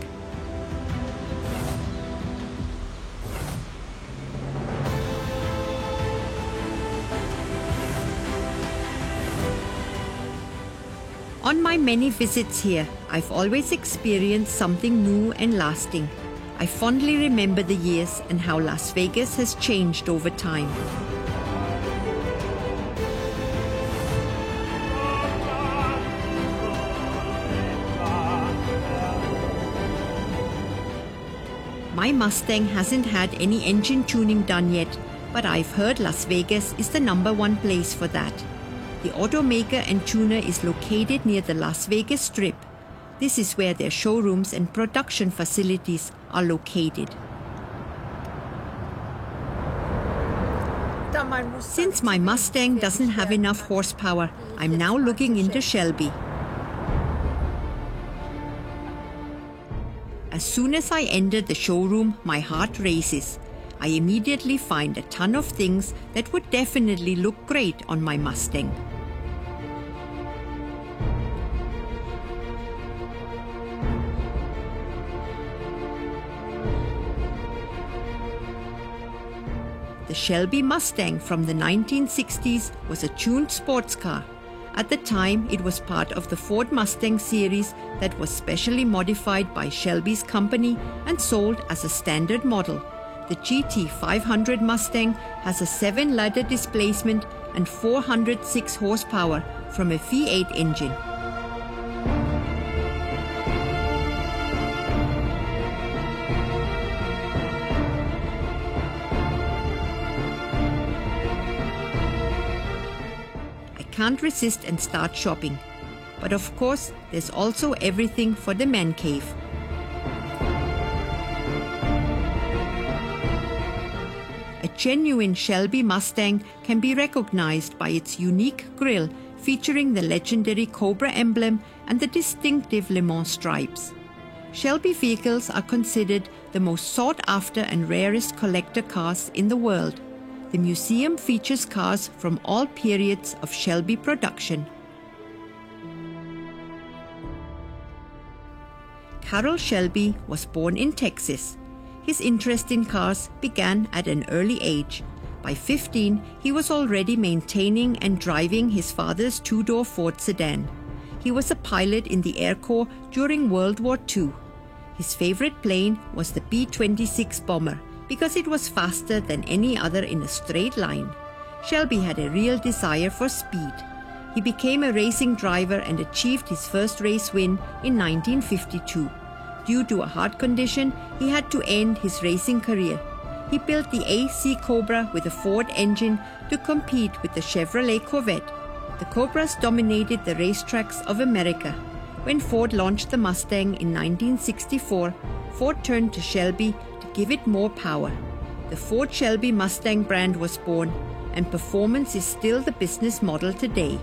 On my many visits here, I've always experienced something new and lasting. I fondly remember the years and how Las Vegas has changed over time. My Mustang hasn't had any engine tuning done yet, but I've heard Las Vegas is the #1 place for that. The automaker and tuner is located near the Las Vegas Strip. This is where their showrooms and production facilities are located. Since my Mustang doesn't have enough horsepower, I'm now looking into Shelby. As soon as I enter the showroom, my heart races. I immediately find a ton of things that would definitely look great on my Mustang. The Shelby Mustang from the 1960s was a tuned sports car. At the time, it was part of the Ford Mustang series that was specially modified by Shelby's company and sold as a standard model. The GT500 Mustang has a 7-ladder displacement and 406 horsepower from a V8 engine. Can't resist and start shopping. But of course, there's also everything for the man cave. A genuine Shelby Mustang can be recognized by its unique grille featuring the legendary Cobra emblem and the distinctive Le Mans stripes. Shelby vehicles are considered the most sought after and rarest collector cars in the world. The museum features cars from all periods of Shelby production. Carroll Shelby was born in Texas. His interest in cars began at an early age. By 15, he was already maintaining and driving his father's two-door Ford sedan. He was a pilot in the Air Corps during World War II. His favorite plane was the B-26 bomber, because it was faster than any other in a straight line. Shelby had a real desire for speed. He became a racing driver and achieved his first race win in 1952. Due to a heart condition, he had to end his racing career. He built the AC Cobra with a Ford engine to compete with the Chevrolet Corvette. The Cobras dominated the racetracks of America. When Ford launched the Mustang in 1964, Ford turned to Shelby give it more power. The Ford Shelby Mustang brand was born, and performance is still the business model today.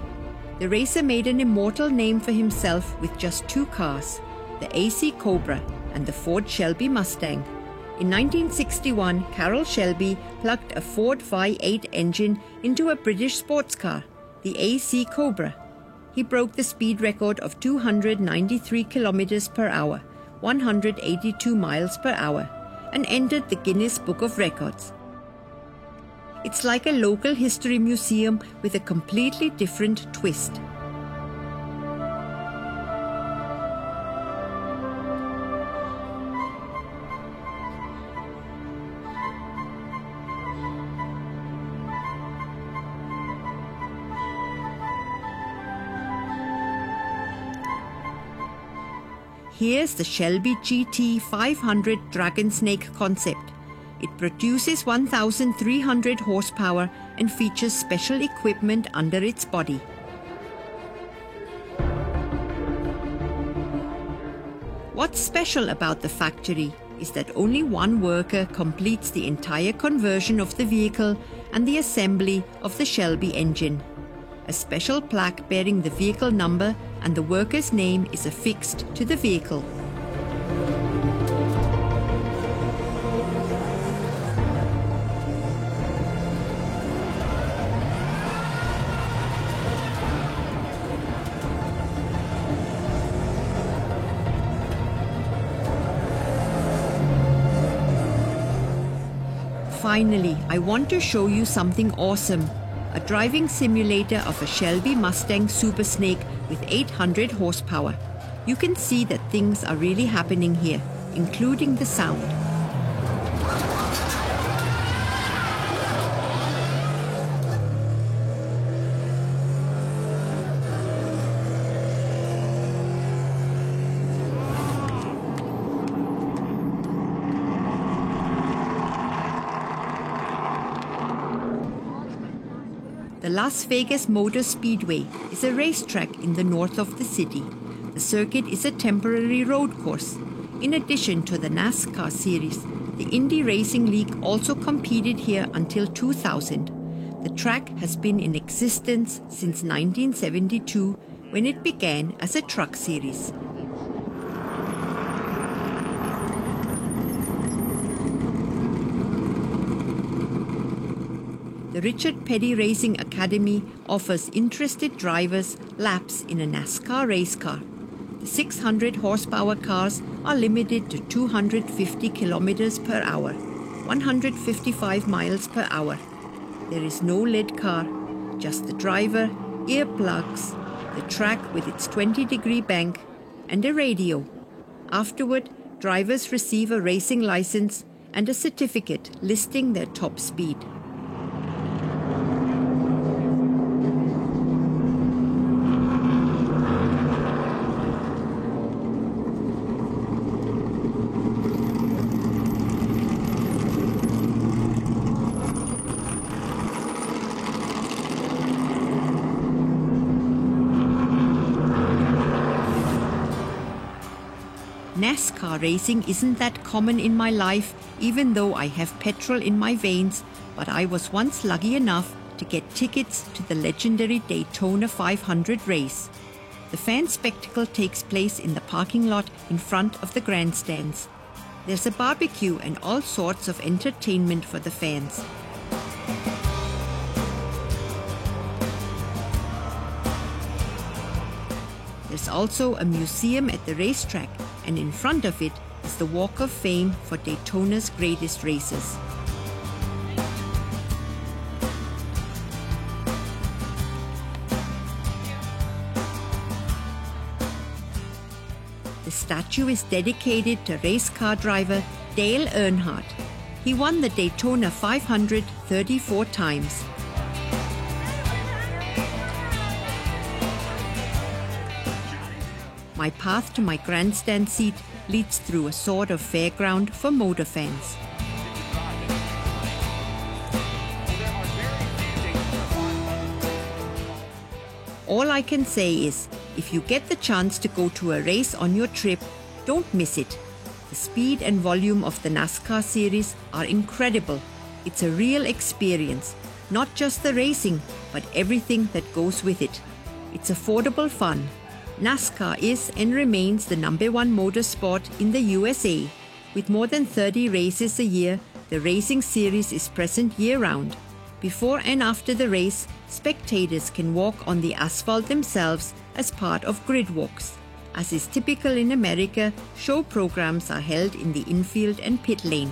The racer made an immortal name for himself with just 2 cars, the AC Cobra and the Ford Shelby Mustang. In 1961, Carroll Shelby plugged a Ford V8 engine into a British sports car, the AC Cobra. He broke the speed record of 293 kilometers per hour, 182 miles per hour, and entered the Guinness Book of Records. It's like a local history museum with a completely different twist. Here's the Shelby GT500 Dragon Snake concept. It produces 1,300 horsepower and features special equipment under its body. What's special about the factory is that only one worker completes the entire conversion of the vehicle and the assembly of the Shelby engine. A special plaque bearing the vehicle number and the worker's name is affixed to the vehicle. Finally, I want to show you something awesome. A driving simulator of a Shelby Mustang Super Snake with 800 horsepower. You can see that things are really happening here, including the sound. The Las Vegas Motor Speedway is a racetrack in the north of the city. The circuit is a temporary road course. In addition to the NASCAR series, the Indy Racing League also competed here until 2000. The track has been in existence since 1972, when it began as a truck series. The Richard Petty Racing Academy offers interested drivers laps in a NASCAR race car. The 600 horsepower cars are limited to 250 kilometers per hour, 155 miles per hour. There is no lead car, just the driver, earplugs, the track with its 20-degree bank, and a radio. Afterward, drivers receive a racing license and a certificate listing their top speed. NASCAR racing isn't that common in my life, even though I have petrol in my veins, but I was once lucky enough to get tickets to the legendary Daytona 500 race. The fan spectacle takes place in the parking lot in front of the grandstands. There's a barbecue and all sorts of entertainment for the fans. There's also a museum at the racetrack, and in front of it is the Walk of Fame for Daytona's greatest racers. The statue is dedicated to race car driver Dale Earnhardt. He won the Daytona 500 34 times. My path to my grandstand seat leads through a sort of fairground for motor fans. All I can say is, if you get the chance to go to a race on your trip, don't miss it. The speed and volume of the NASCAR series are incredible. It's a real experience, not just the racing, but everything that goes with it. It's affordable fun. NASCAR is and remains the #1 motorsport in the USA. With more than 30 races a year, the racing series is present year-round. Before and after the race, spectators can walk on the asphalt themselves as part of grid walks. As is typical in America, show programs are held in the infield and pit lane.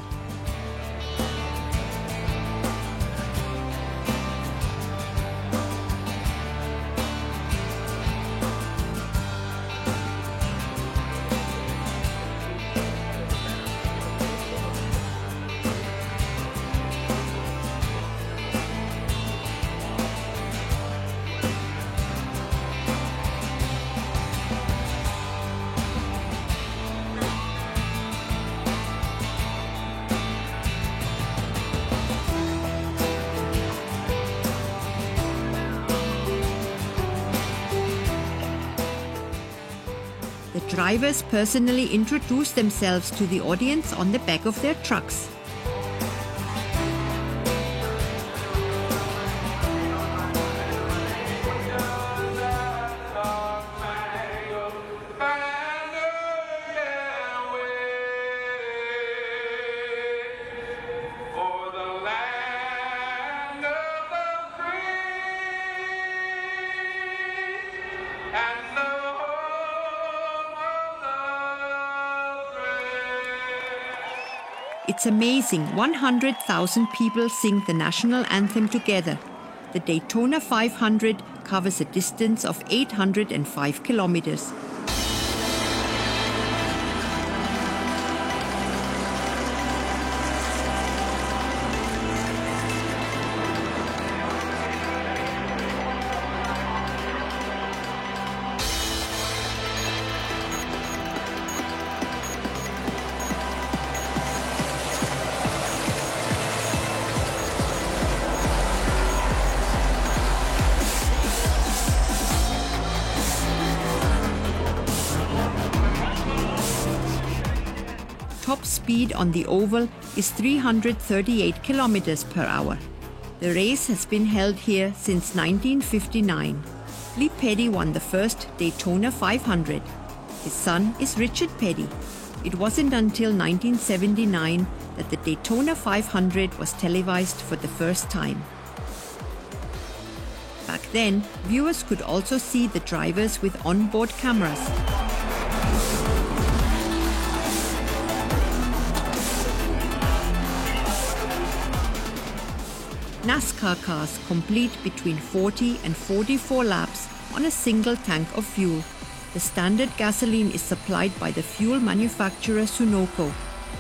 The drivers personally introduce themselves to the audience on the back of their trucks. It's amazing, 100,000 people sing the national anthem together. The Daytona 500 covers a distance of 805 kilometers. top speed on the oval is 338 kilometers per hour. The race has been held here since 1959. Lee Petty won the first Daytona 500. His son is Richard Petty. It wasn't until 1979 that the Daytona 500 was televised for the first time. Back then, viewers could also see the drivers with onboard cameras. NASCAR cars complete between 40 and 44 laps on a single tank of fuel. The standard gasoline is supplied by the fuel manufacturer Sunoco.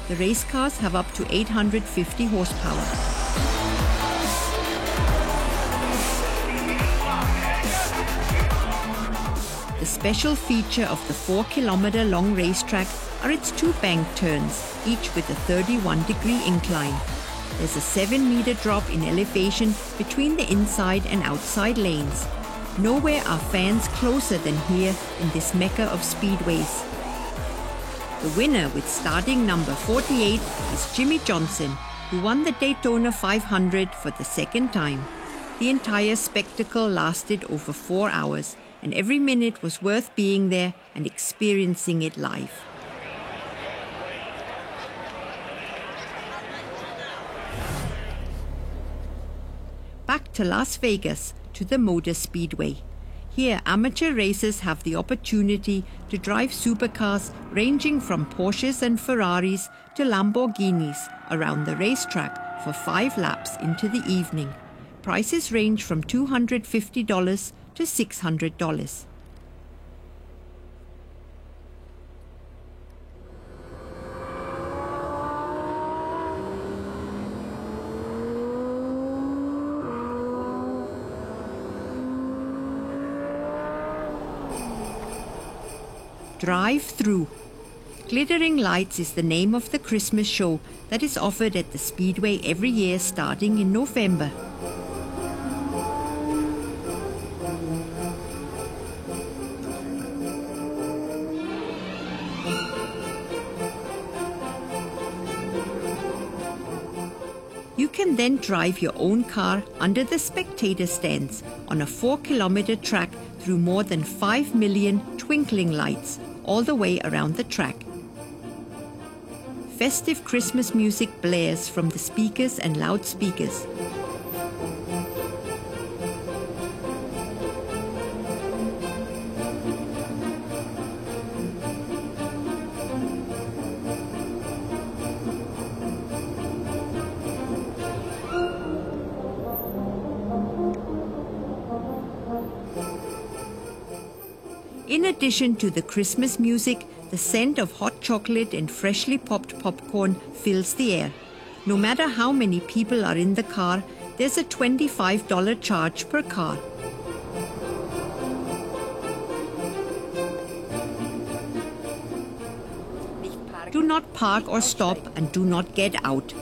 The race cars have up to 850 horsepower. The special feature of the 4-kilometer-long racetrack are its two bank turns, each with a 31-degree incline. There's a 7-meter drop in elevation between the inside and outside lanes. Nowhere are fans closer than here in this mecca of speedways. The winner with starting number 48 is Jimmie Johnson, who won the Daytona 500 for the second time. The entire spectacle lasted over 4 hours, and every minute was worth being there and experiencing it live. Back to Las Vegas, to the Motor Speedway. Here, amateur racers have the opportunity to drive supercars ranging from Porsches and Ferraris to Lamborghinis around the racetrack for 5 laps into the evening. Prices range from $250 to $600. Drive-through. Glittering Lights is the name of the Christmas show that is offered at the Speedway every year starting in November. You can then drive your own car under the spectator stands on a 4-kilometer track through more than 5 million twinkling lights all the way around the track. Festive Christmas music blares from the speakers and loudspeakers. In addition to the Christmas music, the scent of hot chocolate and freshly popped popcorn fills the air. No matter how many people are in the car, there's a $25 charge per car. Do not park or stop, and do not get out.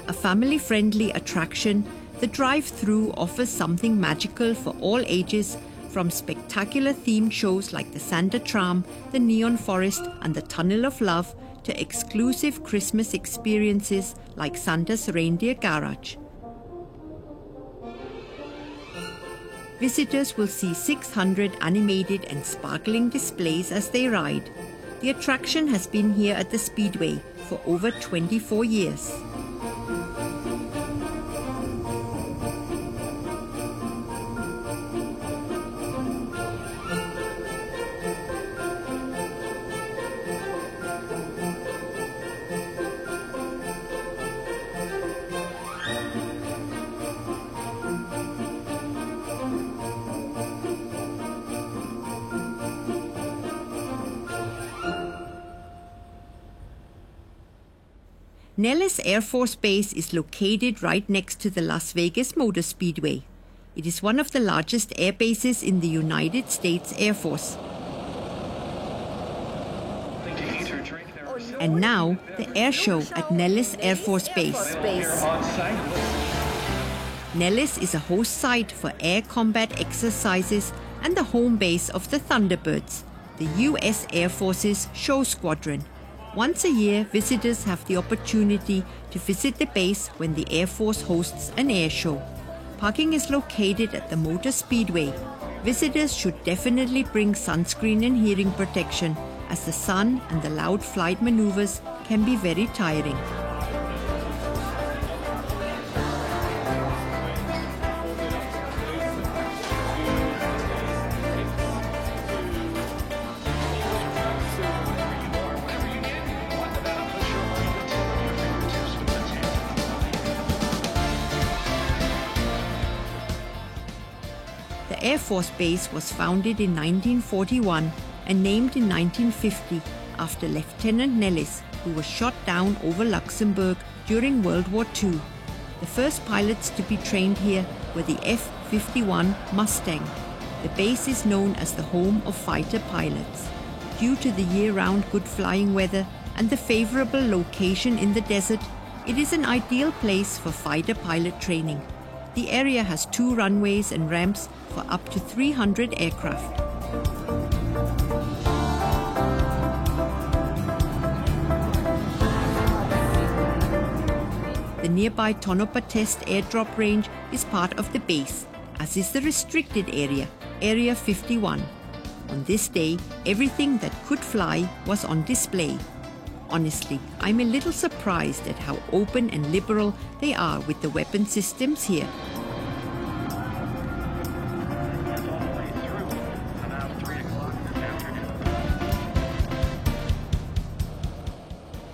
A family-friendly attraction, the drive-through offers something magical for all ages, from spectacular themed shows like the Santa Tram, the Neon Forest, and the Tunnel of Love, to exclusive Christmas experiences like Santa's Reindeer Garage. Visitors will see 600 animated and sparkling displays as they ride. The attraction has been here at the Speedway for over 24 years. Nellis Air Force Base is located right next to the Las Vegas Motor Speedway. It is one of the largest air bases in the United States Air Force. And now, the air show at Nellis Air Force Base. Nellis is a host site for air combat exercises and the home base of the Thunderbirds, the U.S. Air Force's show squadron. Once a year, visitors have the opportunity to visit the base when the Air Force hosts an air show. Parking is located at the Motor Speedway. Visitors should definitely bring sunscreen and hearing protection, as the sun and the loud flight maneuvers can be very tiring. The Air Force Base was founded in 1941 and named in 1950 after Lieutenant Nellis, who was shot down over Luxembourg during World War II. The first pilots to be trained here were the F-51 Mustang. The base is known as the home of fighter pilots. Due to the year-round good flying weather and the favorable location in the desert, it is an ideal place for fighter pilot training. The area has 2 runways and ramps for up to 300 aircraft. The nearby Tonopah Test Airdrop Range is part of the base, as is the restricted area, Area 51. On this day, everything that could fly was on display. Honestly, I'm a little surprised at how open and liberal they are with the weapon systems here.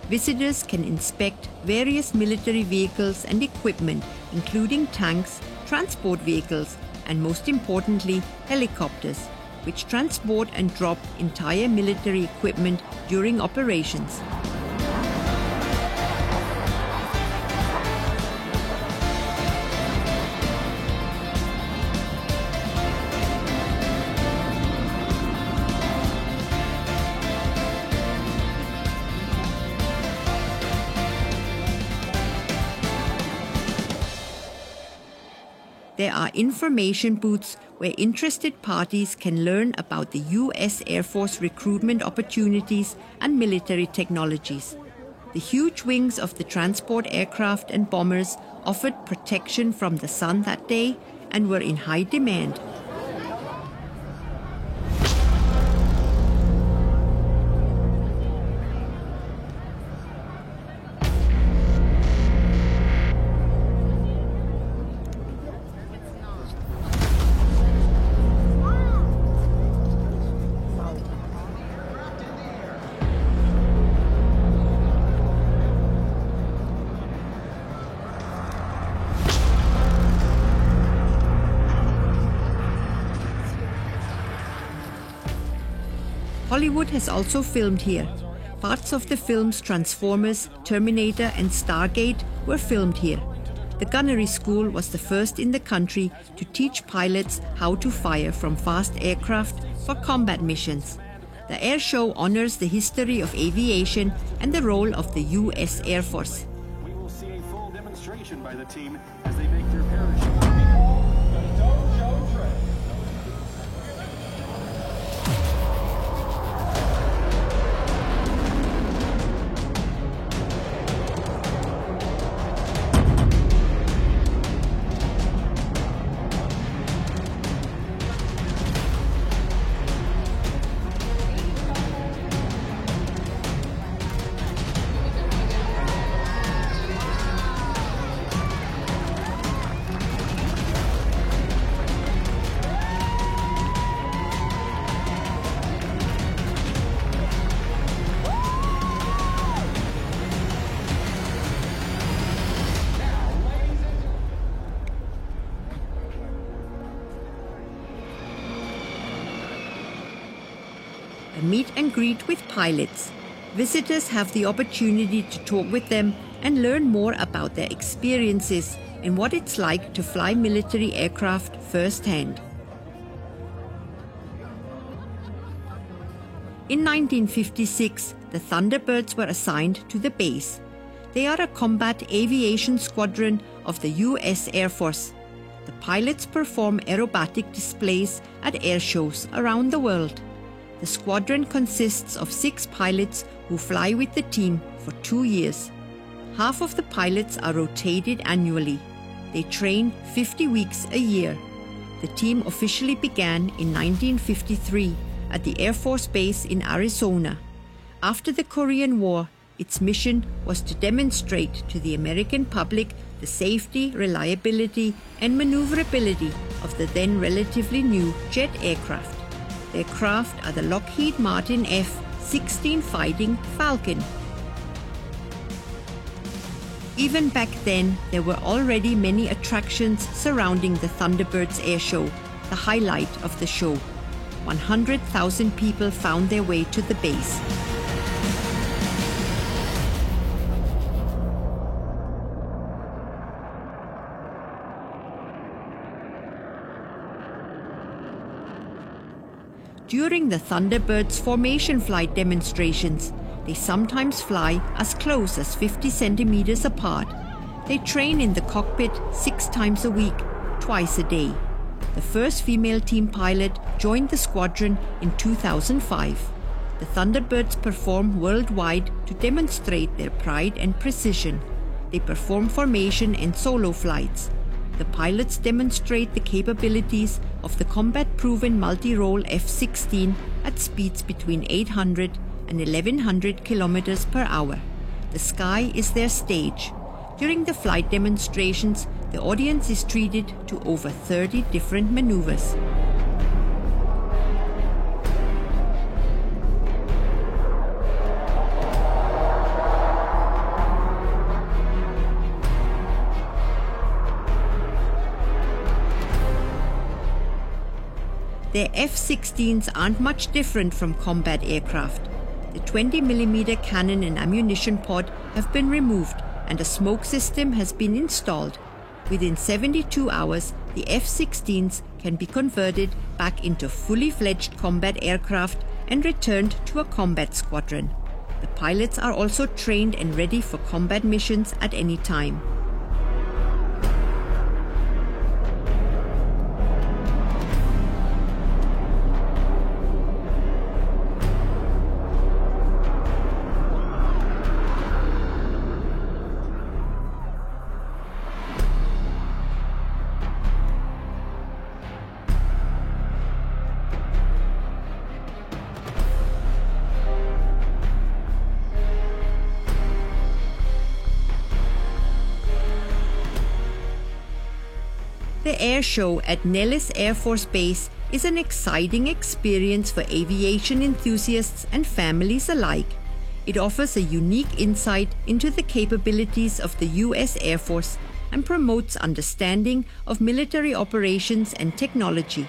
Visitors can inspect various military vehicles and equipment, including tanks, transport vehicles, and most importantly, helicopters, which transport and drop entire military equipment during operations. There are information booths where interested parties can learn about the U.S. Air Force recruitment opportunities and military technologies. The huge wings of the transport aircraft and bombers offered protection from the sun that day and were in high demand. Hollywood has also filmed here. Parts of the films Transformers, Terminator, and Stargate were filmed here. The Gunnery School was the first in the country to teach pilots how to fire from fast aircraft for combat missions. The air show honors the history of aviation and the role of the U.S. Air Force. We will see a full demonstration by the team as they make their parachute. A meet and greet with pilots. Visitors have the opportunity to talk with them and learn more about their experiences and what it's like to fly military aircraft firsthand. In 1956, the Thunderbirds were assigned to the base. They are a combat aviation squadron of the U.S. Air Force, The pilots perform aerobatic displays at air shows around the world. The squadron consists of 6 pilots who fly with the team for 2 years. Half of the pilots are rotated annually. They train 50 weeks a year. The team officially began in 1953 at the Air Force Base in Arizona. After the Korean War, its mission was to demonstrate to the American public the safety, reliability, and maneuverability of the then relatively new jet aircraft. Their craft are the Lockheed Martin F-16 Fighting Falcon. Even back then, there were already many attractions surrounding the Thunderbirds Air Show, the highlight of the show. 100,000 people found their way to the base. During the Thunderbirds formation flight demonstrations, they sometimes fly as close as 50 centimeters apart. They train in the cockpit 6 times a week, twice a day. The first female team pilot joined the squadron in 2005. The Thunderbirds perform worldwide to demonstrate their pride and precision. They perform formation and solo flights. The pilots demonstrate the capabilities of the combat-proven multi-role F-16 at speeds between 800 and 1100 kilometers per hour. The sky is their stage. During the flight demonstrations, the audience is treated to over 30 different maneuvers. Their F-16s aren't much different from combat aircraft. The 20mm cannon and ammunition pod have been removed and a smoke system has been installed. Within 72 hours, the F-16s can be converted back into fully fledged combat aircraft and returned to a combat squadron. The pilots are also trained and ready for combat missions at any time. The air show at Nellis Air Force Base is an exciting experience for aviation enthusiasts and families alike. It offers a unique insight into the capabilities of the US Air Force and promotes understanding of military operations and technology.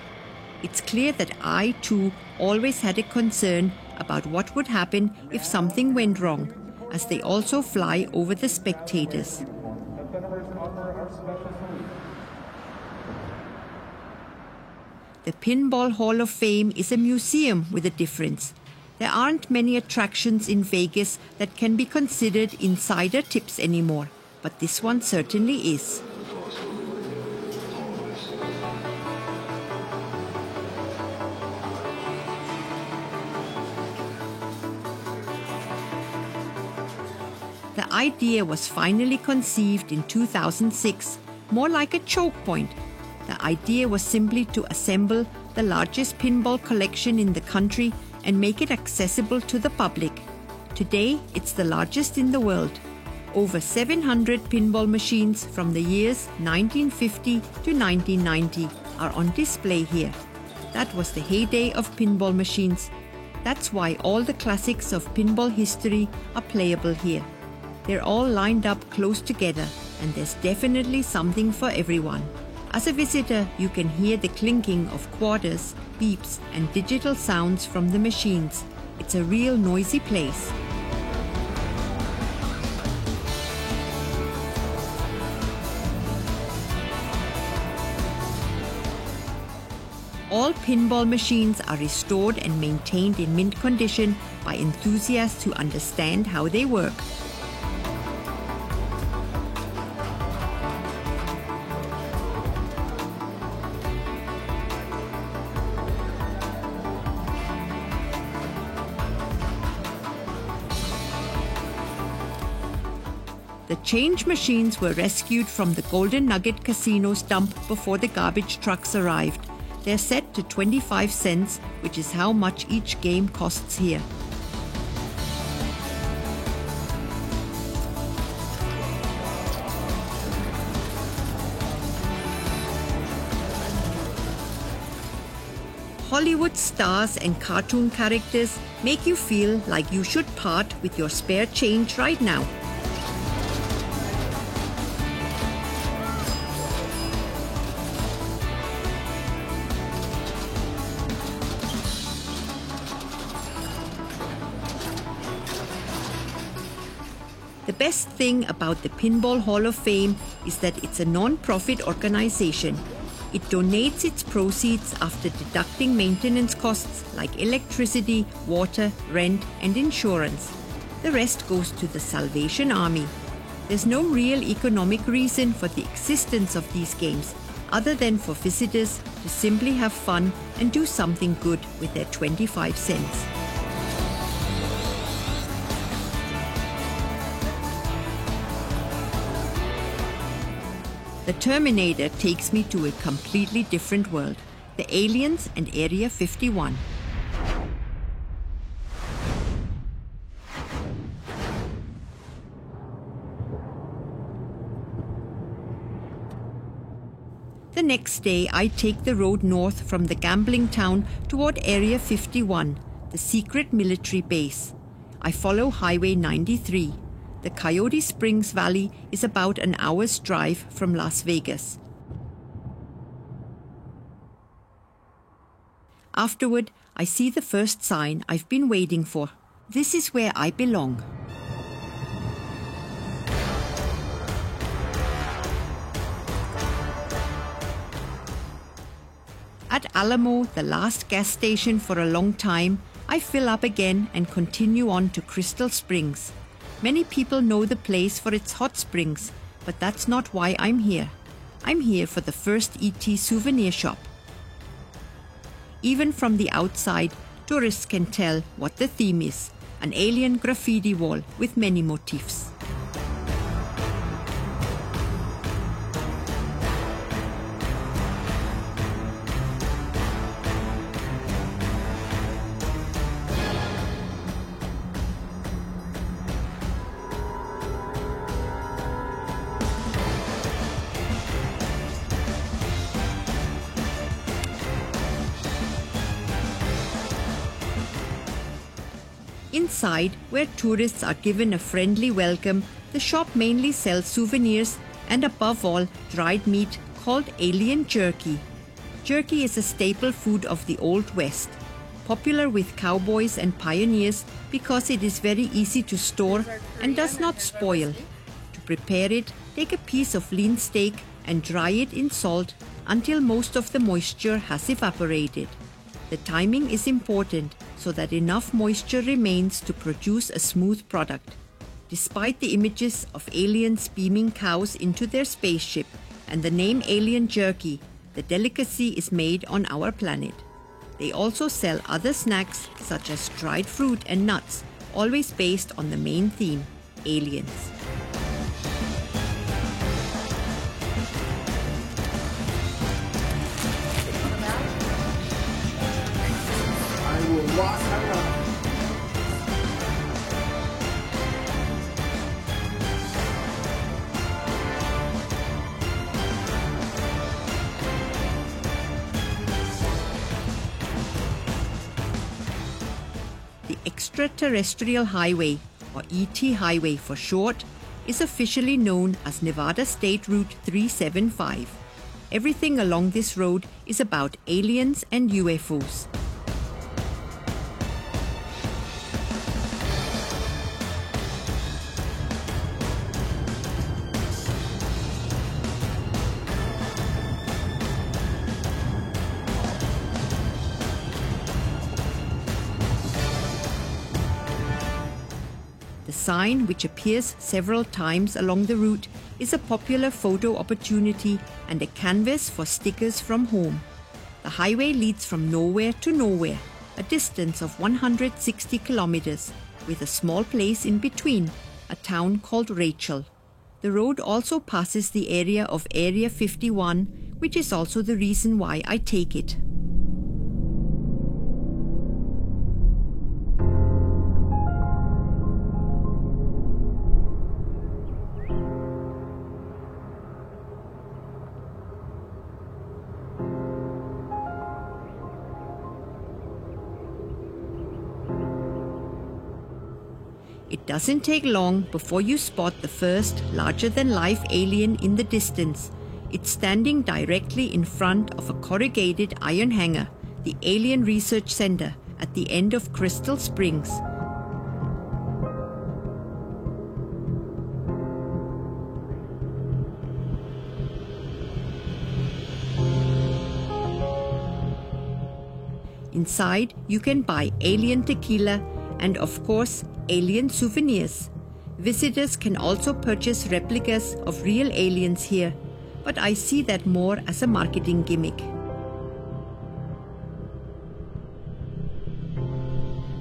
It's clear that I, too, always had a concern about what would happen if something went wrong, as they also fly over the spectators. The Pinball Hall of Fame is a museum with a difference. There aren't many attractions in Vegas that can be considered insider tips anymore, but this one certainly is. The idea was finally conceived in 2006, more like a choke point. The idea was simply to assemble the largest pinball collection in the country and make it accessible to the public. Today, it's the largest in the world. Over 700 pinball machines from the years 1950 to 1990 are on display here. That was the heyday of pinball machines. That's why all the classics of pinball history are playable here. They're all lined up close together, and there's definitely something for everyone. As a visitor, you can hear the clinking of quarters, beeps, and digital sounds from the machines. It's a real noisy place. All pinball machines are restored and maintained in mint condition by enthusiasts who understand how they work. The change machines were rescued from the Golden Nugget Casino's dump before the garbage trucks arrived. They're set to 25 cents, which is how much each game costs here. Hollywood stars and cartoon characters make you feel like you should part with your spare change right now. The best thing about the Pinball Hall of Fame is that it's a non-profit organization. It donates its proceeds after deducting maintenance costs like electricity, water, rent, and insurance. The rest goes to the Salvation Army. There's no real economic reason for the existence of these games, other than for visitors to simply have fun and do something good with their 25 cents. The Terminator takes me to a completely different world, the aliens and Area 51. The next day, I take the road north from the gambling town toward Area 51, the secret military base. I follow Highway 93. The Coyote Springs Valley is about an hour's drive from Las Vegas. Afterward, I see the first sign I've been waiting for. This is where I belong. At Alamo, the last gas station for a long time, I fill up again and continue on to Crystal Springs. Many people know the place for its hot springs, but that's not why I'm here. I'm here for the first E.T. souvenir shop. Even from the outside, tourists can tell what the theme is: an alien graffiti wall with many motifs. Inside, where tourists are given a friendly welcome, the shop mainly sells souvenirs and above all, dried meat called alien jerky. Jerky is a staple food of the Old West, popular with cowboys and pioneers because it is very easy to store and does not spoil. To prepare it, take a piece of lean steak and dry it in salt until most of the moisture has evaporated. The timing is important so that enough moisture remains to produce a smooth product. Despite the images of aliens beaming cows into their spaceship and the name Alien Jerky, the delicacy is made on our planet. They also sell other snacks such as dried fruit and nuts, always based on the main theme, aliens. The Extraterrestrial Highway, or ET Highway for short, is officially known as Nevada State Route 375. Everything along this road is about aliens and UFOs. The sign, which appears several times along the route, is a popular photo opportunity and a canvas for stickers from home. The highway leads from nowhere to nowhere, a distance of 160 kilometers, with a small place in between, a town called Rachel. The road also passes the area of Area 51, which is also the reason why I take it. It doesn't take long before you spot the first larger-than-life alien in the distance. It's standing directly in front of a corrugated iron hangar, the Alien Research Center, at the end of Crystal Springs. Inside, you can buy alien tequila and, of course, alien souvenirs. Visitors can also purchase replicas of real aliens here, but I see that more as a marketing gimmick.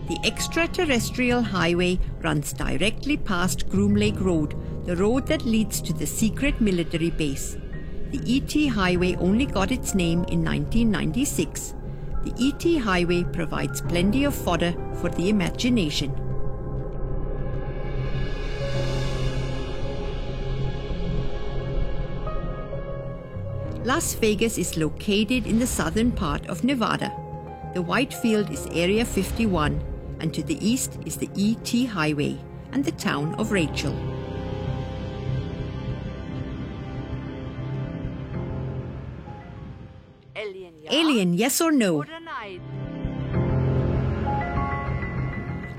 The extraterrestrial highway runs directly past Groom Lake Road, the road that leads to the secret military base. The ET Highway only got its name in 1996. The ET Highway provides plenty of fodder for the imagination. Las Vegas is located in the southern part of Nevada. The white field is Area 51, and to the east is the ET Highway and the town of Rachel. Alien, yes or no?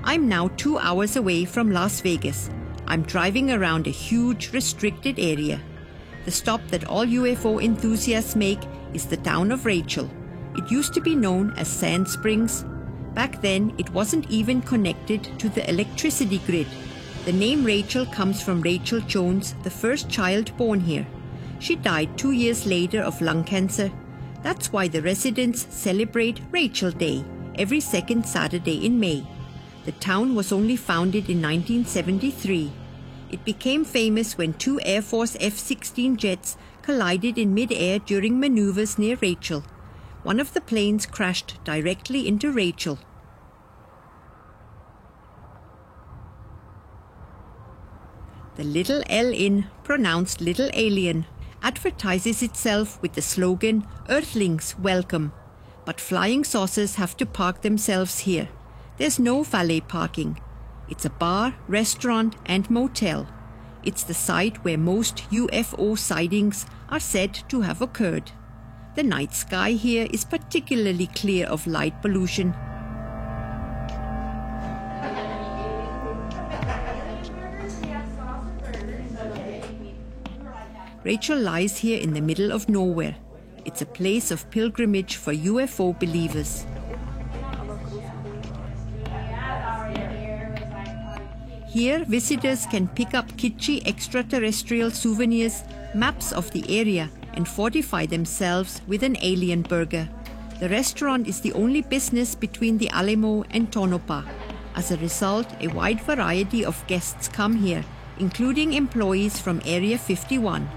I'm now 2 hours away from Las Vegas. I'm driving around a huge restricted area. The stop that all UFO enthusiasts make is the town of Rachel. It used to be known as Sand Springs. Back then, it wasn't even connected to the electricity grid. The name Rachel comes from Rachel Jones, the first child born here. She died 2 years later of lung cancer. That's why the residents celebrate Rachel Day every second Saturday in May. The town was only founded in 1973. It became famous when 2 Air Force F-16 jets collided in mid-air during maneuvers near Rachel. One of the planes crashed directly into Rachel. The Little L Inn, pronounced Little Alien, advertises itself with the slogan, "Earthlings, welcome." But flying saucers have to park themselves here. There's no valet parking. It's a bar, restaurant, and motel. It's the site where most UFO sightings are said to have occurred. The night sky here is particularly clear of light pollution. Rachel lies here in the middle of nowhere. It's a place of pilgrimage for UFO believers. Here, visitors can pick up kitschy extraterrestrial souvenirs, maps of the area, and fortify themselves with an alien burger. The restaurant is the only business between the Alamo and Tonopah. As a result, a wide variety of guests come here, including employees from Area 51.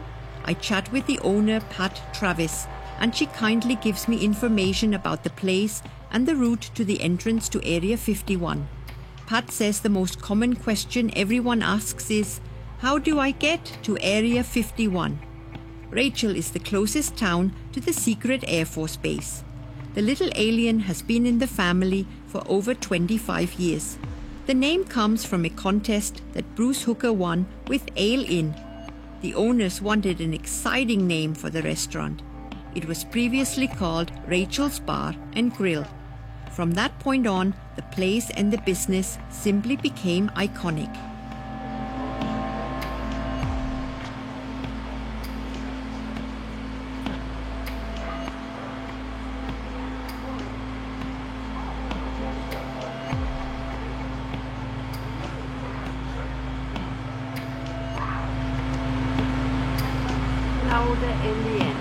I chat with the owner, Pat Travis, and she kindly gives me information about the place and the route to the entrance to Area 51. Pat says the most common question everyone asks is, how do I get to Area 51? Rachel is the closest town to the secret Air Force base. The Little Alien has been in the family for over 25 years. The name comes from a contest that Bruce Hooker won with Ale Inn. The owners wanted an exciting name for the restaurant. It was previously called Rachel's Bar and Grill. From that point on, the place and the business simply became iconic. Now the aliens.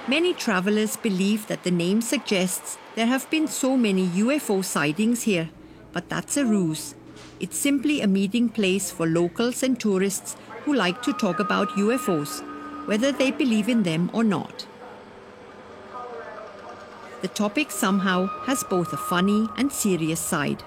Many travelers believe that the name suggests there have been so many UFO sightings here, but that's a ruse. It's simply a meeting place for locals and tourists who like to talk about UFOs, whether they believe in them or not. The topic somehow has both a funny and serious side.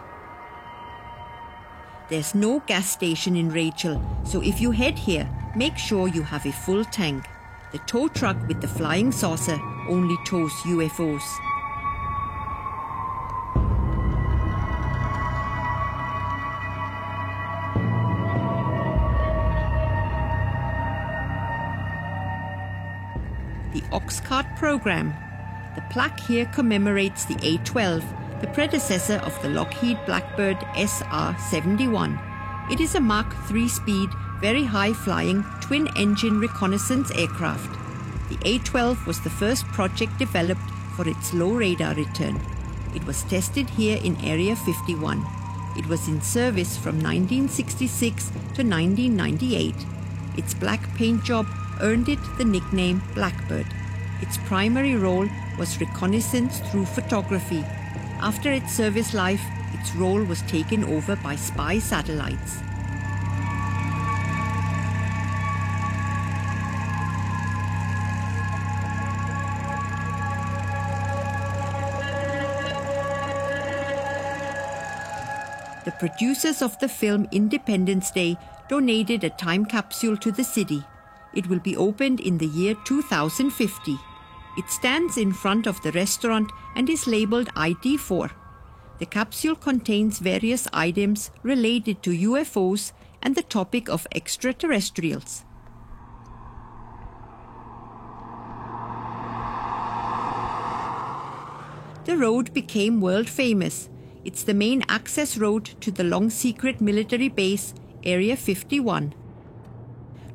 There's no gas station in Rachel, so if you head here, make sure you have a full tank. The tow truck with the flying saucer only tows UFOs. The Oxcart program. The plaque here commemorates the A-12, the predecessor of the Lockheed Blackbird SR-71. It is a Mach 3 speed, very high-flying, twin-engine reconnaissance aircraft. The A-12 was the first project developed for its low radar return. It was tested here in Area 51. It was in service from 1966 to 1998. Its black paint job earned it the nickname Blackbird. Its primary role was reconnaissance through photography. After its service life, its role was taken over by spy satellites. The producers of the film Independence Day donated a time capsule to the city. It will be opened in the year 2050. It stands in front of the restaurant and is labeled ID4. The capsule contains various items related to UFOs and the topic of extraterrestrials. The road became world famous. It's the main access road to the long-secret military base, Area 51.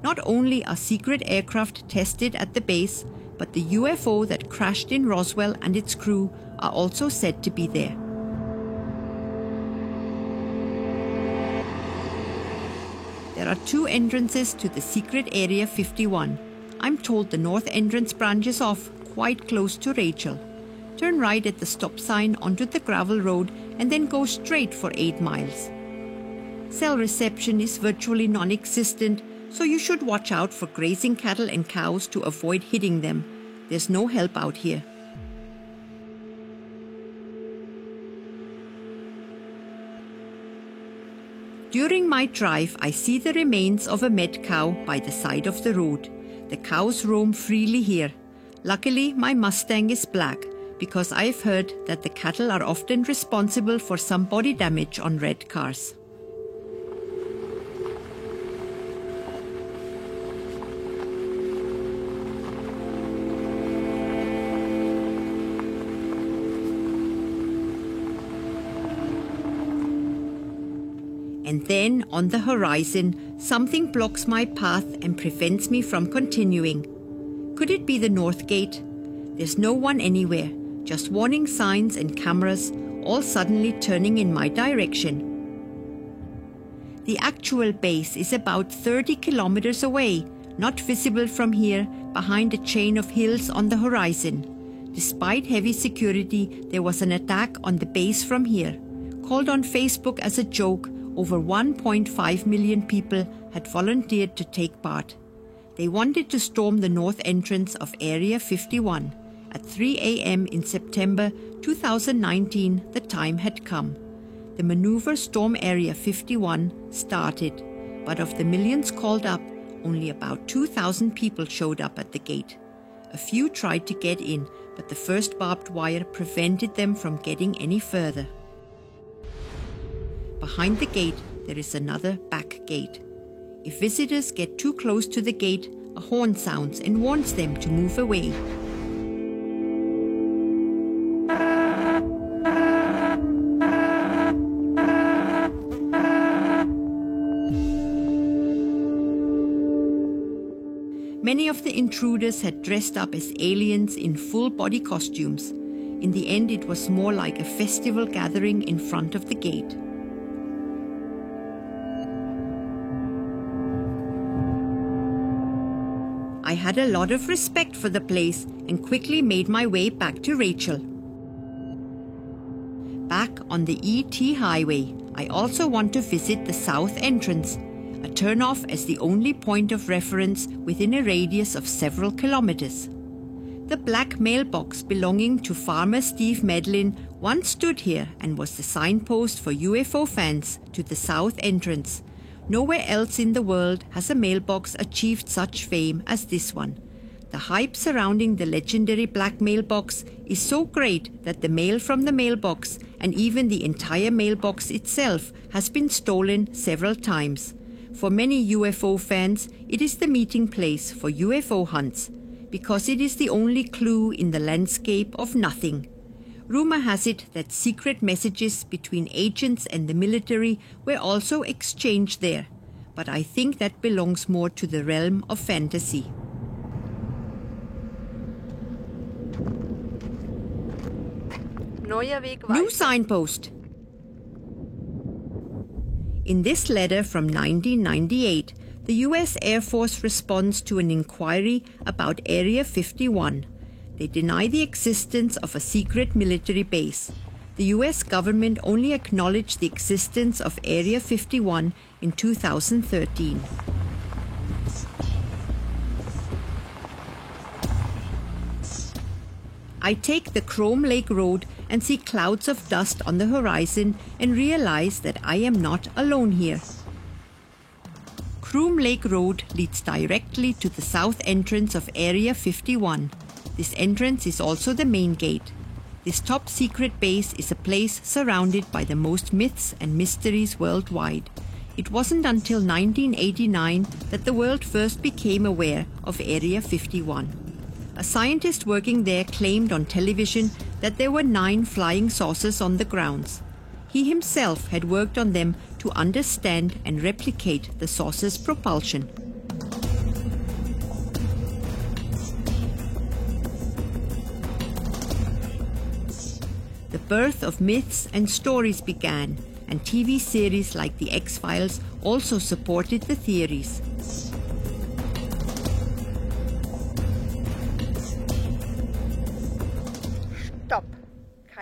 Not only are secret aircraft tested at the base, but the UFO that crashed in Roswell and its crew are also said to be there. There are two entrances to the secret Area 51. I'm told the north entrance branches off quite close to Rachel. Turn right at the stop sign onto the gravel road and then go straight for 8 miles. Cell reception is virtually non-existent, so you should watch out for grazing cattle and cows to avoid hitting them. There's no help out here. During my drive, I see the remains of a med cow by the side of the road. The cows roam freely here. Luckily, my Mustang is black, because I've heard that the cattle are often responsible for some body damage on red cars. And then, on the horizon, something blocks my path and prevents me from continuing. Could it be the North Gate? There's no one anywhere, just warning signs and cameras, all suddenly turning in my direction. The actual base is about 30 kilometers away, not visible from here, behind a chain of hills on the horizon. Despite heavy security, there was an attack on the base from here. Called on Facebook as a joke, over 1.5 million people had volunteered to take part. They wanted to storm the north entrance of Area 51. At 3 a.m. in September 2019, the time had come. The maneuver Storm Area 51 started, but of the millions called up, only about 2,000 people showed up at the gate. A few tried to get in, but the first barbed wire prevented them from getting any further. Behind the gate, there is another back gate. If visitors get too close to the gate, a horn sounds and warns them to move away. Many of the intruders had dressed up as aliens in full body costumes. In the end, it was more like a festival gathering in front of the gate. I had a lot of respect for the place and quickly made my way back to Rachel. Back on the ET highway, I also want to visit the south entrance, a turnoff as the only point of reference within a radius of several kilometers. The black mailbox belonging to Farmer Steve Medlin once stood here and was the signpost for UFO fans to the south entrance. Nowhere else in the world has a mailbox achieved such fame as this one. The hype surrounding the legendary black mailbox is so great that the mail from the mailbox and even the entire mailbox itself has been stolen several times. For many UFO fans, it is the meeting place for UFO hunts, because it is the only clue in the landscape of nothing. Rumor has it that secret messages between agents and the military were also exchanged there, but I think that belongs more to the realm of fantasy. Neuer Weg New weiter. signpost. In this letter from 1998, the US Air Force responds to an inquiry about Area 51. They deny the existence of a secret military base. The US government only acknowledged the existence of Area 51 in 2013. I take the Chrome Lake Road and see clouds of dust on the horizon and realize that I am not alone here. Chrome Lake Road leads directly to the south entrance of Area 51. This entrance is also the main gate. This top secret base is a place surrounded by the most myths and mysteries worldwide. It wasn't until 1989 that the world first became aware of Area 51. A scientist working there claimed on television that there were 9 flying saucers on the grounds. He himself had worked on them to understand and replicate the saucer's propulsion. The birth of myths and stories began, and TV series like The X-Files also supported the theories.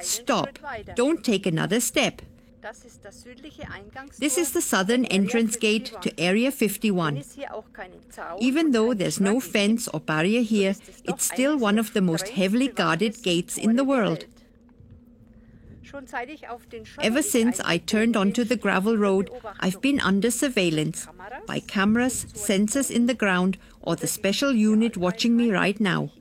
Stop. Don't take another step. This is the southern entrance gate to Area 51. Even though there's no fence or barrier here, it's still one of the most heavily guarded gates in the world. Ever since I turned onto the gravel road, I've been under surveillance by cameras, sensors in the ground, or the special unit watching me right now.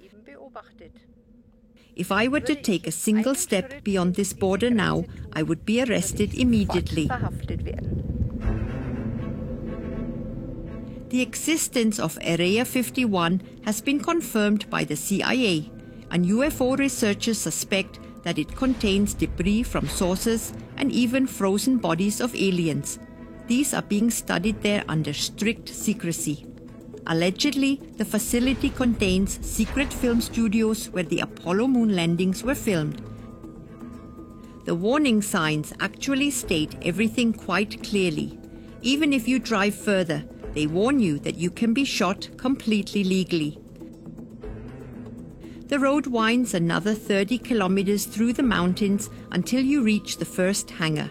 If I were to take a single step beyond this border now, I would be arrested immediately. The existence of Area 51 has been confirmed by the CIA, and UFO researchers suspect that it contains debris from saucers and even frozen bodies of aliens. These are being studied there under strict secrecy. Allegedly, the facility contains secret film studios where the Apollo moon landings were filmed. The warning signs actually state everything quite clearly. Even if you drive further, they warn you that you can be shot completely legally. The road winds another 30 kilometers through the mountains until you reach the first hangar.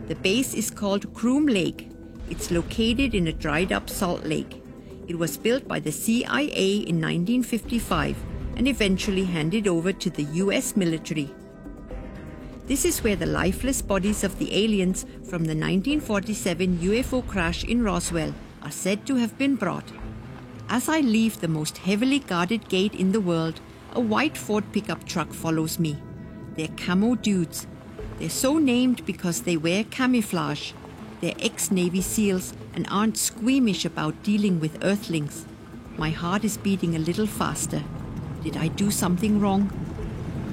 The base is called Chrome Lake. It's located in a dried-up salt lake. It was built by the CIA in 1955 and eventually handed over to the US military. This is where the lifeless bodies of the aliens from the 1947 UFO crash in Roswell are said to have been brought. As I leave the most heavily guarded gate in the world, a white Ford pickup truck follows me. They're camo dudes. They're so named because they wear camouflage. They're ex-Navy SEALs and aren't squeamish about dealing with Earthlings. My heart is beating a little faster. Did I do something wrong?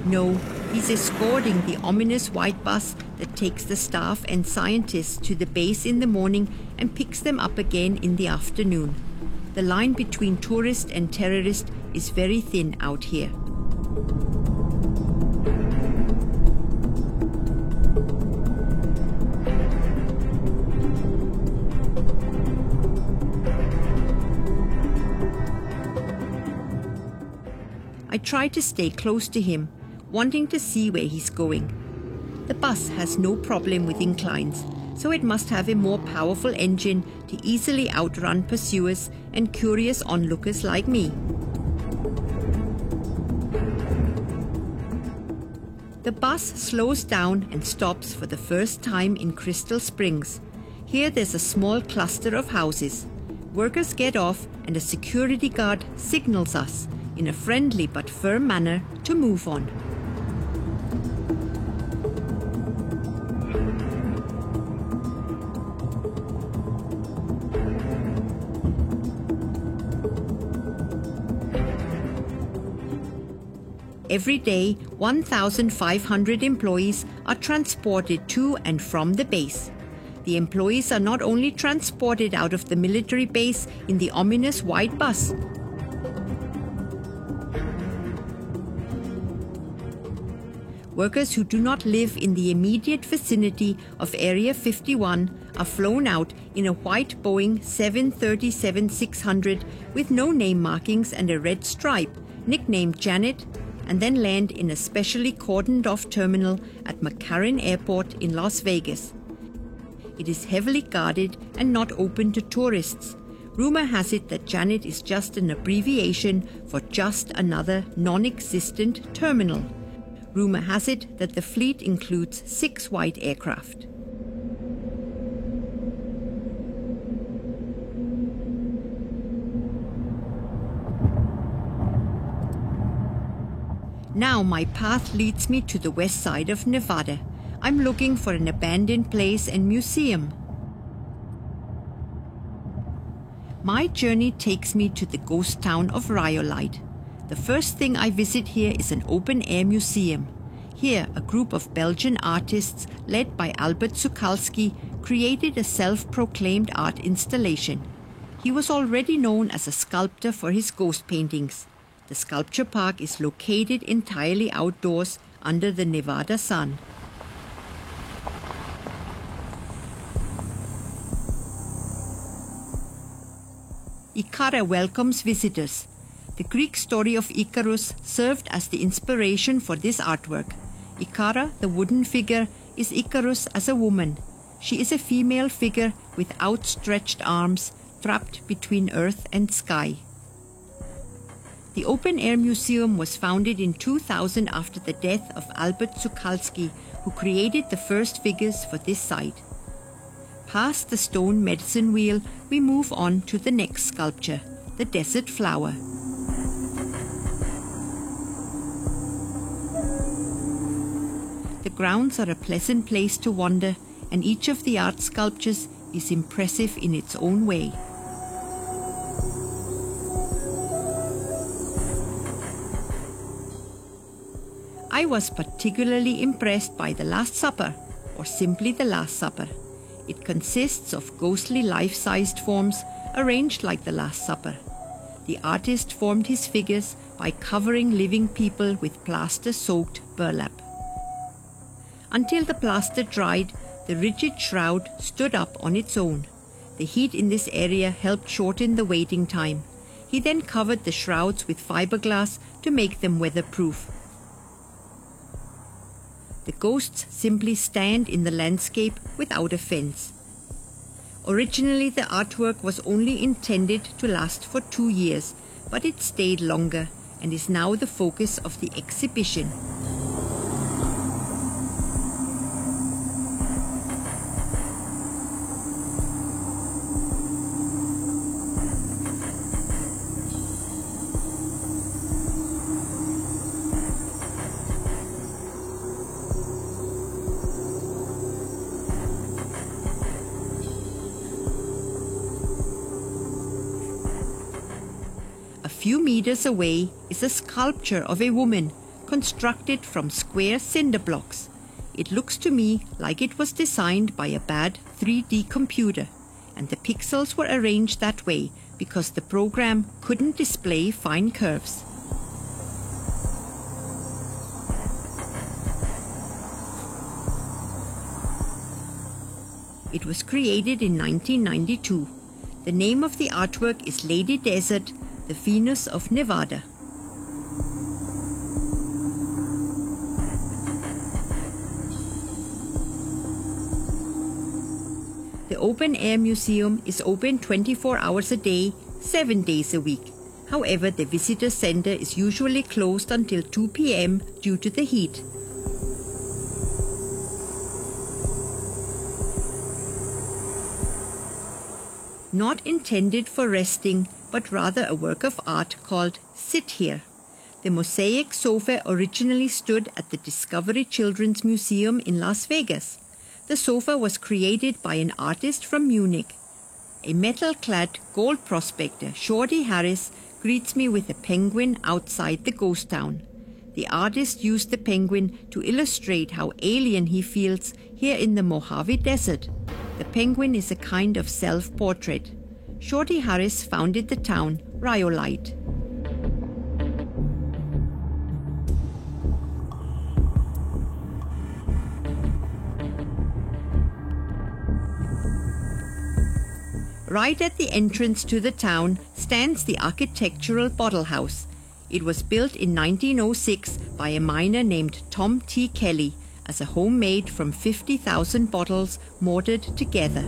No, he's escorting the ominous white bus that takes the staff and scientists to the base in the morning and picks them up again in the afternoon. The line between tourist and terrorist is very thin out here. I try to stay close to him, wanting to see where he's going. The bus has no problem with inclines, so it must have a more powerful engine to easily outrun pursuers and curious onlookers like me. The bus slows down and stops for the first time in Crystal Springs. Here there's a small cluster of houses. Workers get off and a security guard signals us in a friendly but firm manner to move on. Every day, 1,500 employees are transported to and from the base. The employees are not only transported out of the military base in the ominous white bus. Workers who do not live in the immediate vicinity of Area 51 are flown out in a white Boeing 737-600 with no name markings and a red stripe, nicknamed Janet, and then land in a specially cordoned-off terminal at McCarran Airport in Las Vegas. It is heavily guarded and not open to tourists. Rumor has it that Janet is just an abbreviation for just another non-existent terminal. Rumor has it that the fleet includes 6 white aircraft. Now my path leads me to the west side of Nevada. I'm looking for an abandoned place and museum. My journey takes me to the ghost town of Rhyolite. The first thing I visit here is an open-air museum. Here, a group of Belgian artists led by Albert Sukalski created a self-proclaimed art installation. He was already known as a sculptor for his ghost paintings. The sculpture park is located entirely outdoors under the Nevada sun. Ikara welcomes visitors. The Greek story of Icarus served as the inspiration for this artwork. Ikara, the wooden figure, is Icarus as a woman. She is a female figure with outstretched arms, trapped between earth and sky. The open-air museum was founded in 2000 after the death of Albert Sukalski, who created the first figures for this site. Past the stone medicine wheel, we move on to the next sculpture, the desert flower. The grounds are a pleasant place to wander, and each of the art sculptures is impressive in its own way. I was particularly impressed by the Last Supper, or simply the Last Supper. It consists of ghostly life-sized forms arranged like the Last Supper. The artist formed his figures by covering living people with plaster-soaked burlap. Until the plaster dried, the rigid shroud stood up on its own. The heat in this area helped shorten the waiting time. He then covered the shrouds with fiberglass to make them weatherproof. The ghosts simply stand in the landscape without a fence. Originally, the artwork was only intended to last for 2 years, but it stayed longer and is now the focus of the exhibition. A few meters away is a sculpture of a woman constructed from square cinder blocks. It looks to me like it was designed by a bad 3D computer, and the pixels were arranged that way because the program couldn't display fine curves. It was created in 1992. The name of the artwork is Lady Desert, the Venus of Nevada. The Open Air Museum is open 24 hours a day, 7 days a week. However, the visitor center is usually closed until 2 p.m. due to the heat. Not intended for resting, but rather a work of art called Sit Here. The mosaic sofa originally stood at the Discovery Children's Museum in Las Vegas. The sofa was created by an artist from Munich. A metal-clad gold prospector, Shorty Harris, greets me with a penguin outside the ghost town. The artist used the penguin to illustrate how alien he feels here in the Mojave Desert. The penguin is a kind of self-portrait. Shorty Harris founded the town Rhyolite. Right at the entrance to the town stands the architectural Bottle House. It was built in 1906 by a miner named Tom T. Kelly as a home made from 50,000 bottles mortared together.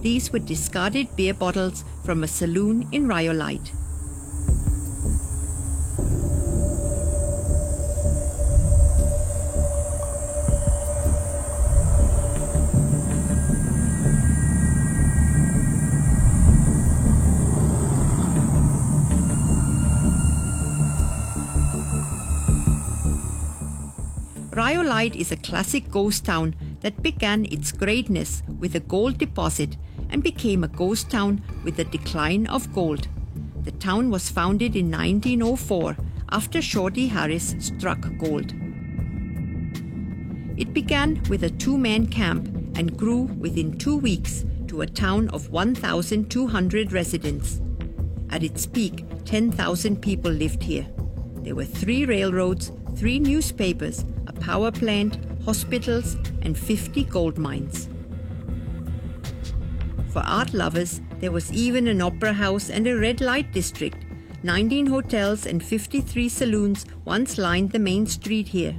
These were discarded beer bottles from a saloon in Rhyolite. Rhyolite is a classic ghost town that began its greatness with a gold deposit and became a ghost town with the decline of gold. The town was founded in 1904 after Shorty Harris struck gold. It began with a two-man camp and grew within 2 weeks to a town of 1,200 residents. At its peak, 10,000 people lived here. There were 3 railroads, 3 newspapers, a power plant, hospitals, and 50 gold mines. For art lovers, there was even an opera house and a red light district. 19 hotels and 53 saloons once lined the main street here.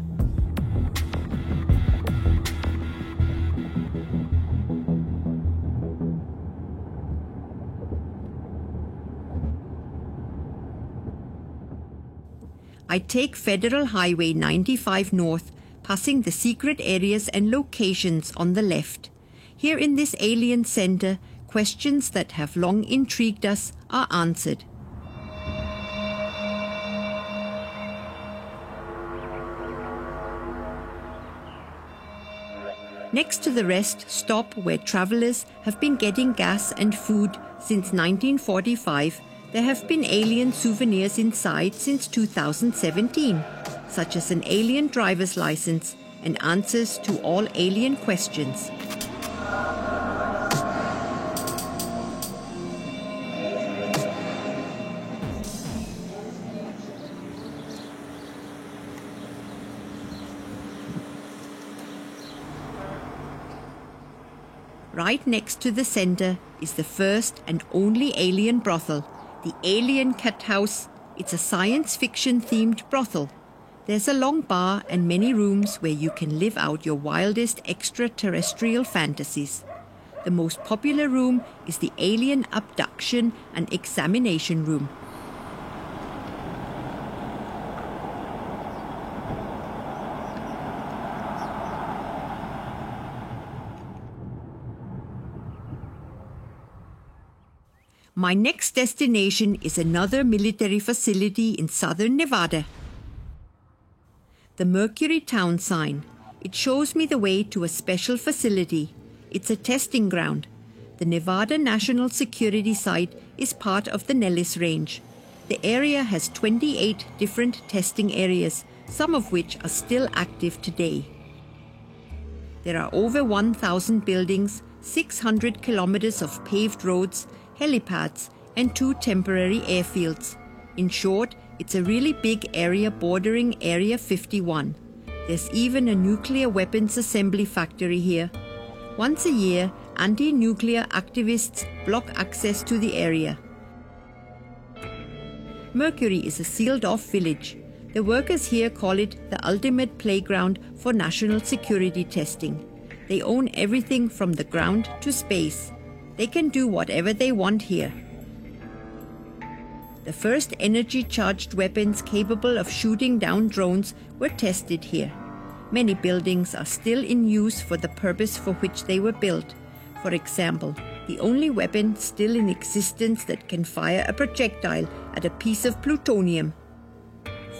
I take Federal Highway 95 north, passing the secret areas and locations on the left. Here in this alien center, questions that have long intrigued us are answered. Next to the rest stop where travelers have been getting gas and food since 1945, there have been alien souvenirs inside since 2017, such as an alien driver's license and answers to all alien questions. Right next to the center is the first and only alien brothel, the Alien Cat House. It's a science fiction themed brothel. There's a long bar and many rooms where you can live out your wildest extraterrestrial fantasies. The most popular room is the Alien Abduction and Examination Room. My next destination is another military facility in southern Nevada. The Mercury Town sign. It shows me the way to a special facility. It's a testing ground. The Nevada National Security Site is part of the Nellis Range. The area has 28 different testing areas, some of which are still active today. There are over 1,000 buildings, 600 kilometers of paved roads, helipads, and 2 temporary airfields. In short, it's a really big area bordering Area 51. There's even a nuclear weapons assembly factory here. Once a year, anti-nuclear activists block access to the area. Mercury is a sealed-off village. The workers here call it the ultimate playground for national security testing. They own everything from the ground to space. They can do whatever they want here. The first energy-charged weapons capable of shooting down drones were tested here. Many buildings are still in use for the purpose for which they were built. For example, the only weapon still in existence that can fire a projectile at a piece of plutonium.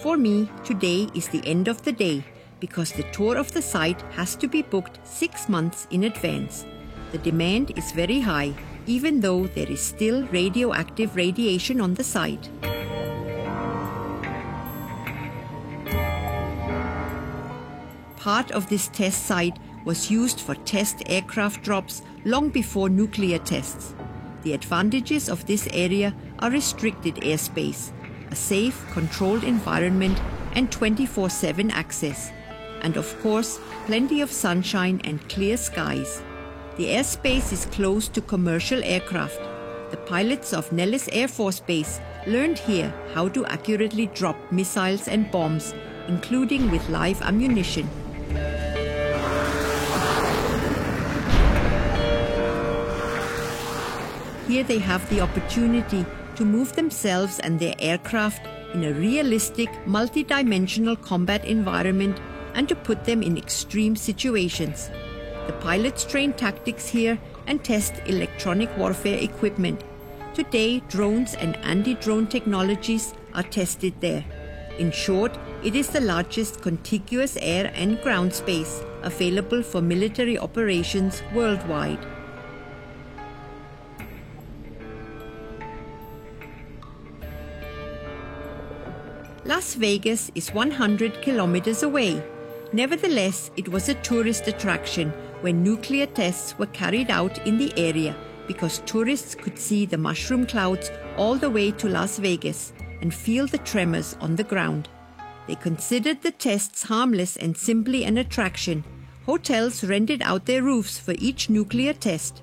For me, today is the end of the day because the tour of the site has to be booked 6 months in advance. The demand is very high, even though there is still radioactive radiation on the site. Part of this test site was used for test aircraft drops long before nuclear tests. The advantages of this area are restricted airspace, a safe, controlled environment, and 24/7 access. And of course, plenty of sunshine and clear skies. The airspace is close to commercial aircraft. The pilots of Nellis Air Force Base learned here how to accurately drop missiles and bombs, including with live ammunition. Here they have the opportunity to move themselves and their aircraft in a realistic, multi-dimensional combat environment and to put them in extreme situations. The pilots train tactics here and test electronic warfare equipment. Today, drones and anti-drone technologies are tested there. In short, it is the largest contiguous air and ground space available for military operations worldwide. Las Vegas is 100 kilometers away. Nevertheless, it was a tourist attraction when nuclear tests were carried out in the area because tourists could see the mushroom clouds all the way to Las Vegas and feel the tremors on the ground. They considered the tests harmless and simply an attraction. Hotels rented out their roofs for each nuclear test.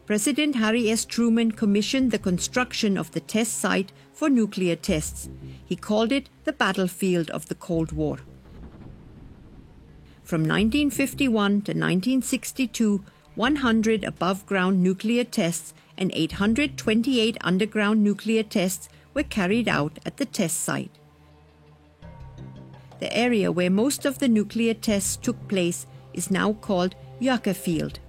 President Harry S. Truman commissioned the construction of the test site for nuclear tests. He called it the battlefield of the Cold War. From 1951 to 1962, 100 above-ground nuclear tests and 828 underground nuclear tests were carried out at the test site. The area where most of the nuclear tests took place is now called Yucca Field.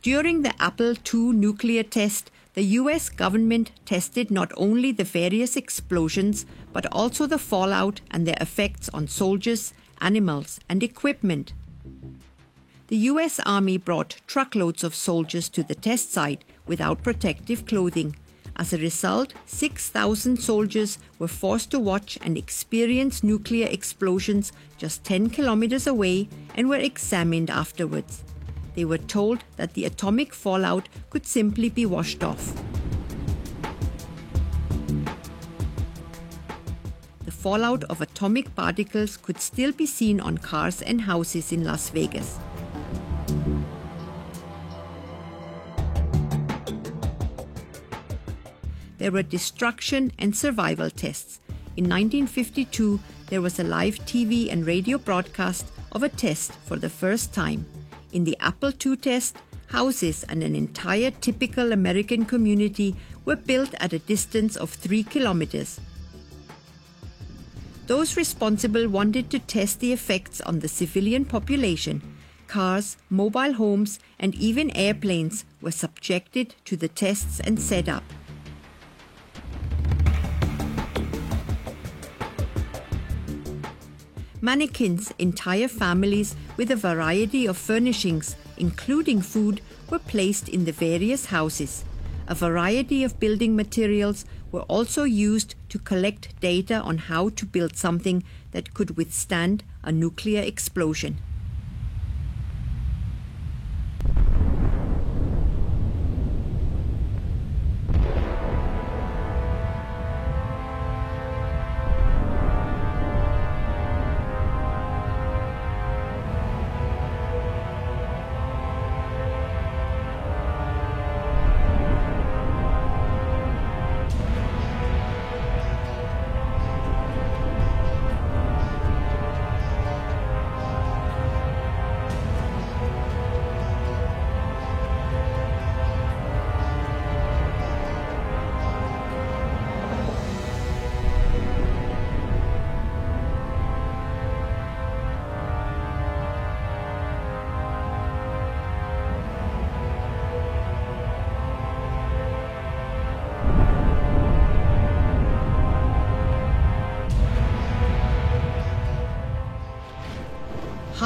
During the Apollo 2 nuclear test, the US government tested not only the various explosions, but also the fallout and their effects on soldiers, animals, and equipment. The US Army brought truckloads of soldiers to the test site without protective clothing. As a result, 6,000 soldiers were forced to watch and experience nuclear explosions just 10 kilometers away and were examined afterwards. They were told that the atomic fallout could simply be washed off. The fallout of atomic particles could still be seen on cars and houses in Las Vegas. There were destruction and survival tests. In 1952, there was a live TV and radio broadcast of a test for the first time. In the Apollo 2 test, houses and an entire typical American community were built at a distance of 3 kilometers. Those responsible wanted to test the effects on the civilian population. Cars, mobile homes, and even airplanes were subjected to the tests and set up. Mannequins, entire families with a variety of furnishings, including food, were placed in the various houses. A variety of building materials were also used to collect data on how to build something that could withstand a nuclear explosion.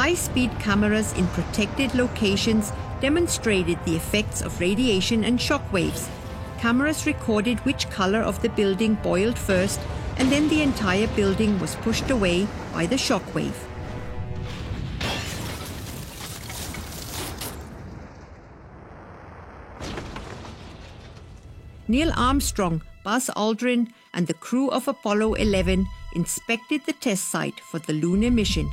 High-speed cameras in protected locations demonstrated the effects of radiation and shock waves. Cameras recorded which color of the building boiled first, and then the entire building was pushed away by the shock wave. Neil Armstrong, Buzz Aldrin, and the crew of Apollo 11 inspected the test site for the lunar mission.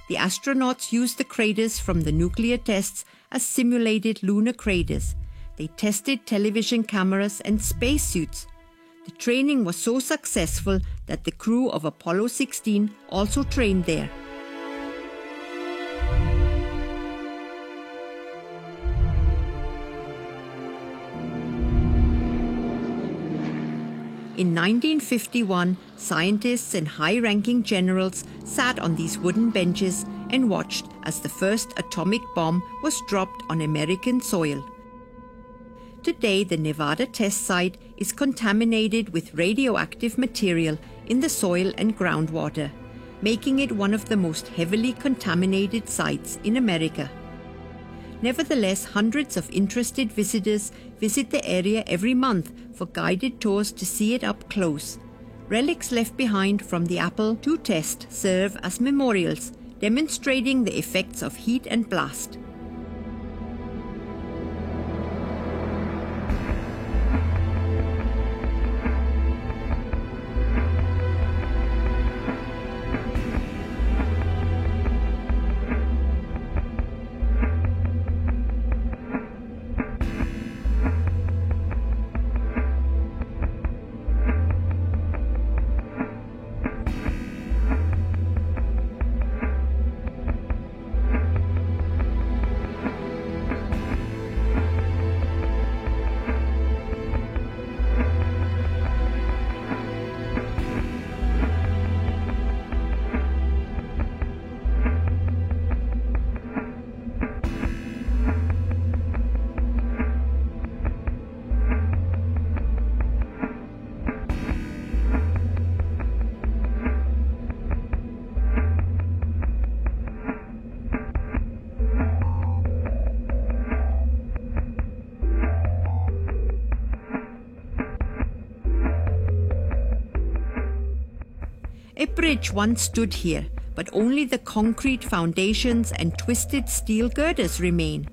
The astronauts used the craters from the nuclear tests as simulated lunar craters. They tested television cameras and spacesuits. The training was so successful that the crew of Apollo 16 also trained there. In 1951, scientists and high-ranking generals sat on these wooden benches and watched as the first atomic bomb was dropped on American soil. Today, the Nevada test site is contaminated with radioactive material in the soil and groundwater, making it one of the most heavily contaminated sites in America. Nevertheless, hundreds of interested visitors visit the area every month for guided tours to see it up close. Relics left behind from the Apollo 2 test serve as memorials, demonstrating the effects of heat and blast. A bridge once stood here, but only the concrete foundations and twisted steel girders remain.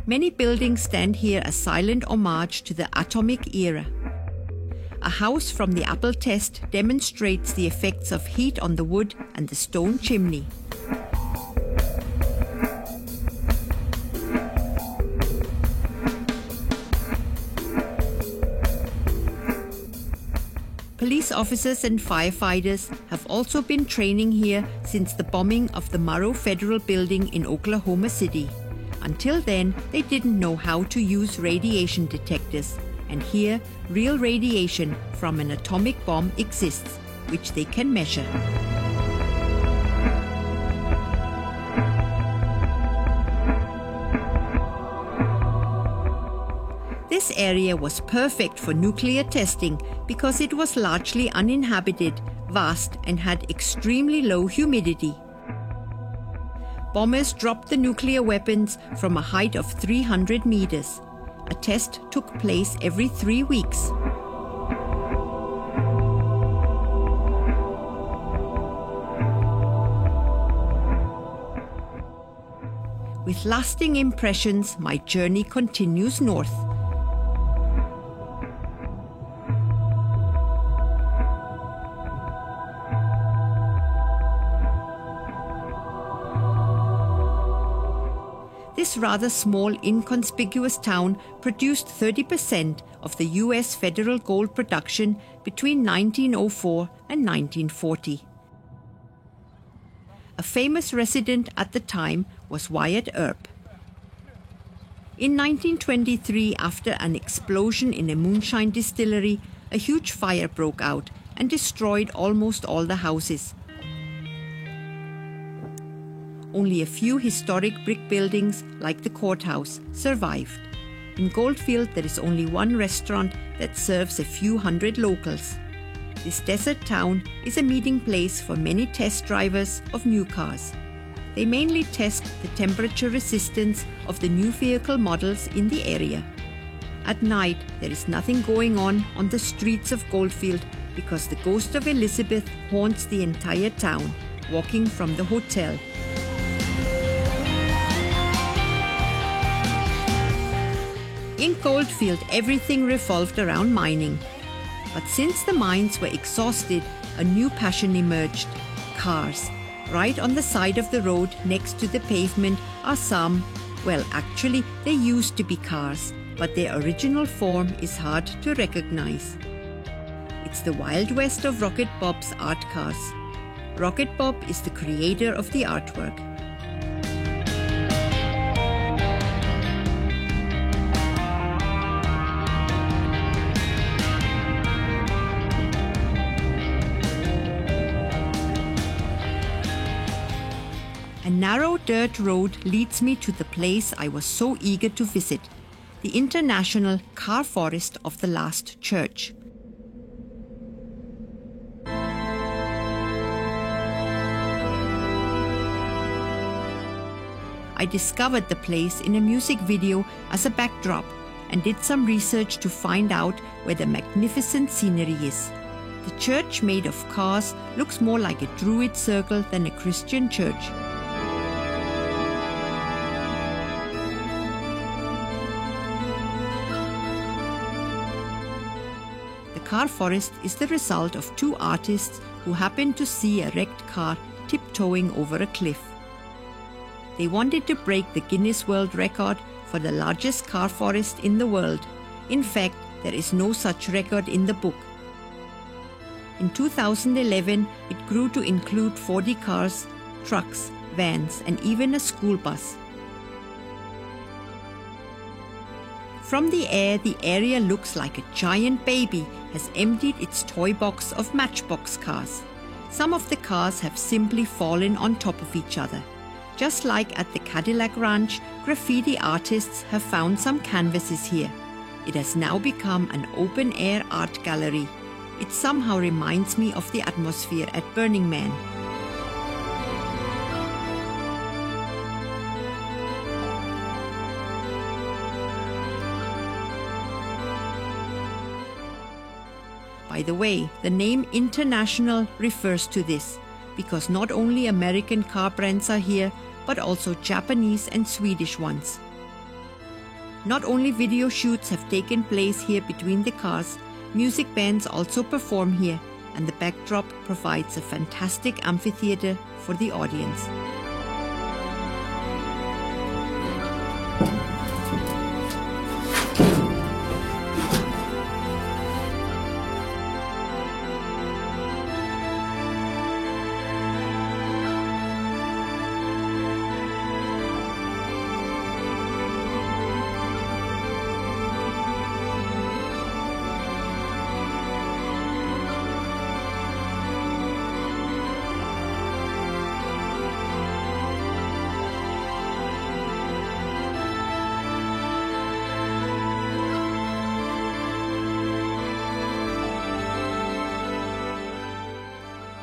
Many buildings stand here as silent homage to the atomic era. A house from the Apollo test demonstrates the effects of heat on the wood and the stone chimney. Police officers and firefighters have also been training here since the bombing of the Murrow Federal Building in Oklahoma City. Until then, they didn't know how to use radiation detectors, and here, real radiation from an atomic bomb exists, which they can measure. This area was perfect for nuclear testing because it was largely uninhabited, vast, and had extremely low humidity. Bombers dropped the nuclear weapons from a height of 300 meters. A test took place every 3 weeks. With lasting impressions, my journey continues north. This rather small, inconspicuous town produced 30% of the US federal gold production between 1904 and 1940. A famous resident at the time was Wyatt Earp. In 1923, after an explosion in a moonshine distillery, a huge fire broke out and destroyed almost all the houses. Only a few historic brick buildings, like the courthouse, survived. In Goldfield, there is only one restaurant that serves a few hundred locals. This desert town is a meeting place for many test drivers of new cars. They mainly test the temperature resistance of the new vehicle models in the area. At night, there is nothing going on the streets of Goldfield because the ghost of Elizabeth haunts the entire town, walking from the hotel. In Goldfield, everything revolved around mining. But since the mines were exhausted, a new passion emerged: cars. Right on the side of the road next to the pavement are some, well, actually, they used to be cars, but their original form is hard to recognize. It's the Wild West of Rocket Bob's art cars. Rocket Bob is the creator of the artwork. A narrow dirt road leads me to the place I was so eager to visit, the International Car Forest of the Last Church. I discovered the place in a music video as a backdrop and did some research to find out where the magnificent scenery is. The church made of cars looks more like a Druid circle than a Christian church. The car forest is the result of two artists who happened to see a wrecked car tiptoeing over a cliff. They wanted to break the Guinness World Record for the largest car forest in the world. In fact, there is no such record in the book. In 2011, it grew to include 40 cars, trucks, vans, and even a school bus. From the air, the area looks like a giant baby has emptied its toy box of Matchbox cars. Some of the cars have simply fallen on top of each other. Just like at the Cadillac Ranch, graffiti artists have found some canvases here. It has now become an open-air art gallery. It somehow reminds me of the atmosphere at Burning Man. By the way, the name International refers to this, because not only American car brands are here, but also Japanese and Swedish ones. Not only video shoots have taken place here between the cars, music bands also perform here, and the backdrop provides a fantastic amphitheater for the audience.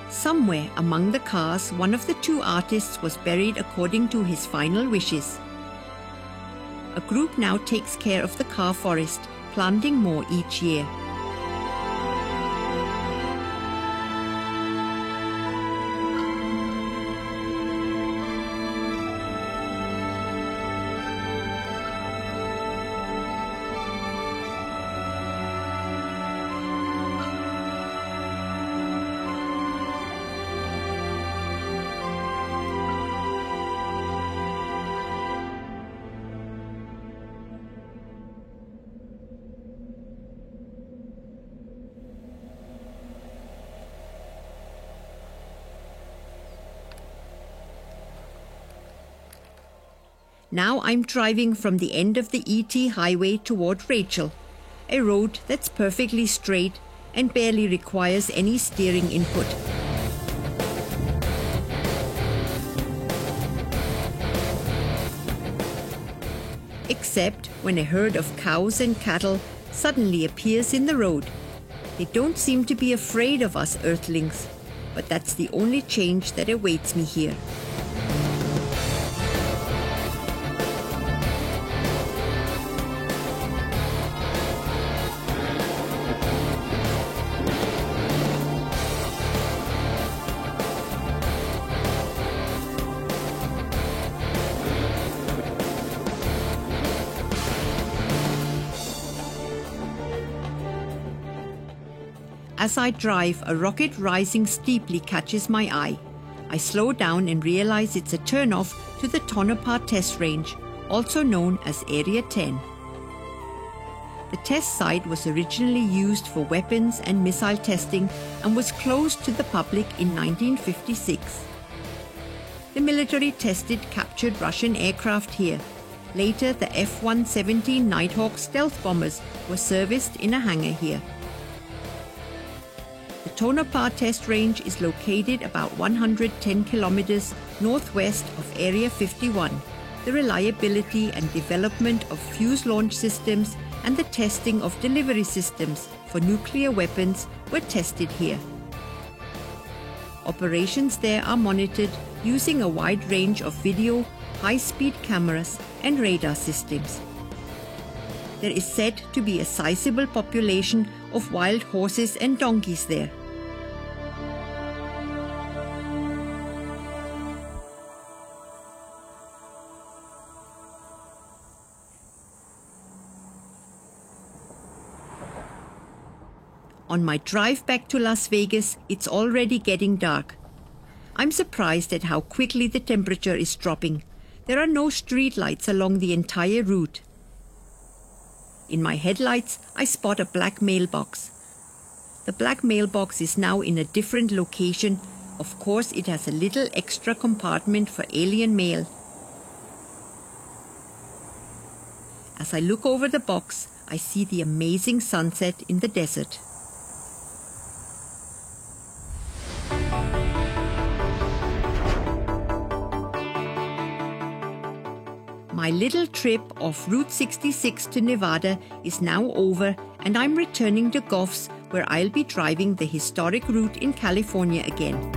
Somewhere among the cars, one of the two artists was buried according to his final wishes. A group now takes care of the car forest, planting more each year. Now I'm driving from the end of the ET highway toward Rachel, a road that's perfectly straight and barely requires any steering input. Except when a herd of cows and cattle suddenly appears in the road. They don't seem to be afraid of us Earthlings, but that's the only change that awaits me here. As I drive, a rocket rising steeply catches my eye. I slow down and realize it's a turnoff to the Tonopah Test Range, also known as Area 10. The test site was originally used for weapons and missile testing and was closed to the public in 1956. The military tested captured Russian aircraft here. Later, the F-117 Nighthawk stealth bombers were serviced in a hangar here. The Tonopah Test Range is located about 110 kilometers northwest of Area 51. The reliability and development of fuse launch systems and the testing of delivery systems for nuclear weapons were tested here. Operations there are monitored using a wide range of video, high-speed cameras and radar systems. There is said to be a sizable population of wild horses and donkeys there. On my drive back to Las Vegas, it's already getting dark. I'm surprised at how quickly the temperature is dropping. There are no street lights along the entire route. In my headlights, I spot a black mailbox. The black mailbox is now in a different location. Of course, it has a little extra compartment for alien mail. As I look over the box, I see the amazing sunset in the desert. My little trip off Route 66 to Nevada is now over, and I'm returning to Goffs, where I'll be driving the historic route in California again.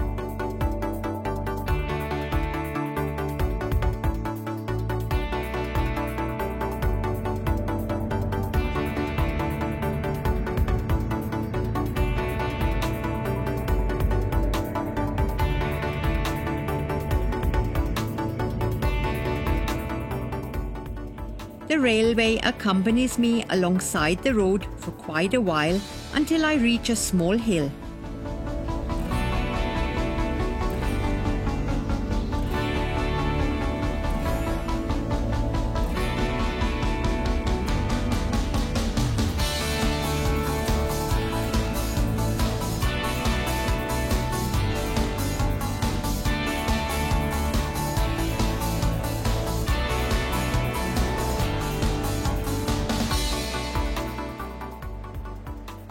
The railway accompanies me alongside the road for quite a while until I reach a small hill.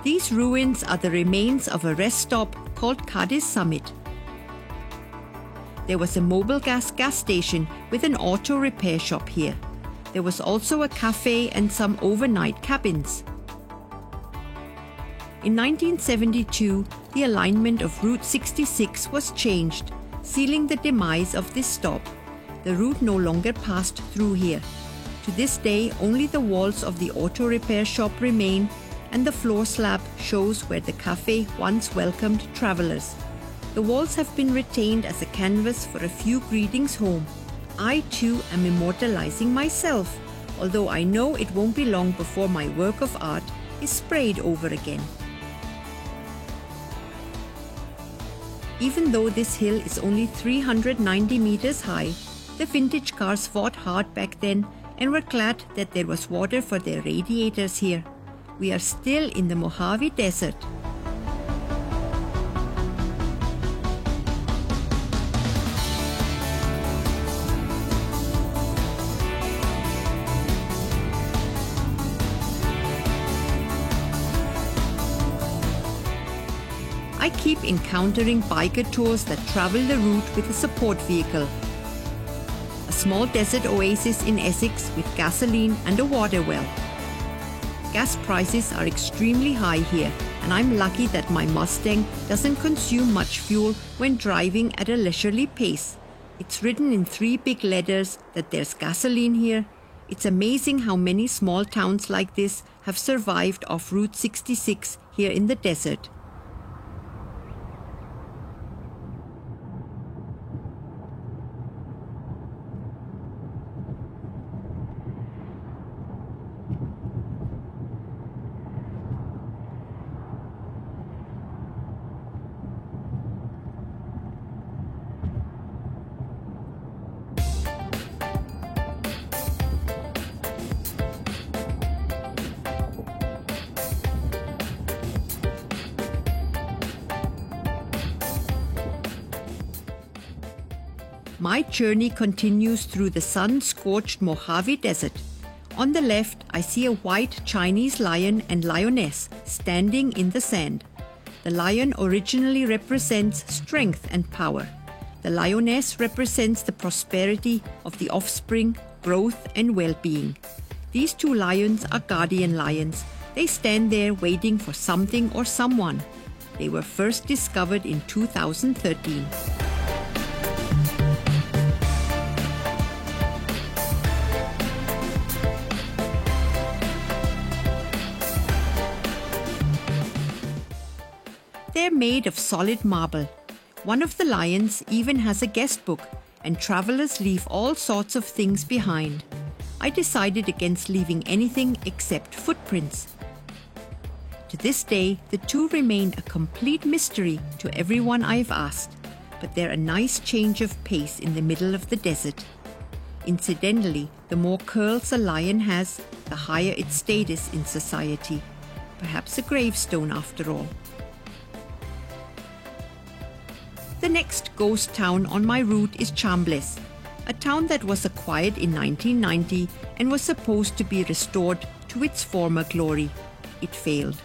These ruins are the remains of a rest stop called Cadiz Summit. There was a mobile gas station with an auto repair shop here. There was also a cafe and some overnight cabins. In 1972, the alignment of Route 66 was changed, sealing the demise of this stop. The route no longer passed through here. To this day, only the walls of the auto repair shop remain, and the floor slab shows where the cafe once welcomed travelers. The walls have been retained as a canvas for a few greetings home. I too am immortalizing myself, although I know it won't be long before my work of art is sprayed over again. Even though this hill is only 390 meters high, the vintage cars fought hard back then and were glad that there was water for their radiators here. We are still in the Mojave Desert. I keep encountering biker tours that travel the route with a support vehicle. A small desert oasis in Essex with gasoline and a water well. Gas prices are extremely high here, and I'm lucky that my Mustang doesn't consume much fuel when driving at a leisurely pace. It's written in 3 big letters that there's gasoline here. It's amazing how many small towns like this have survived off Route 66 here in the desert. My journey continues through the sun-scorched Mojave Desert. On the left, I see a white Chinese lion and lioness standing in the sand. The lion originally represents strength and power. The lioness represents the prosperity of the offspring, growth, and well-being. These two lions are guardian lions. They stand there waiting for something or someone. They were first discovered in 2013. They're made of solid marble. One of the lions even has a guest book, and travelers leave all sorts of things behind. I decided against leaving anything except footprints. To this day, the two remain a complete mystery to everyone I've asked, but they're a nice change of pace in the middle of the desert. Incidentally, the more curls a lion has, the higher its status in society. Perhaps a gravestone after all. The next ghost town on my route is Chambliss, a town that was acquired in 1990 and was supposed to be restored to its former glory. It failed.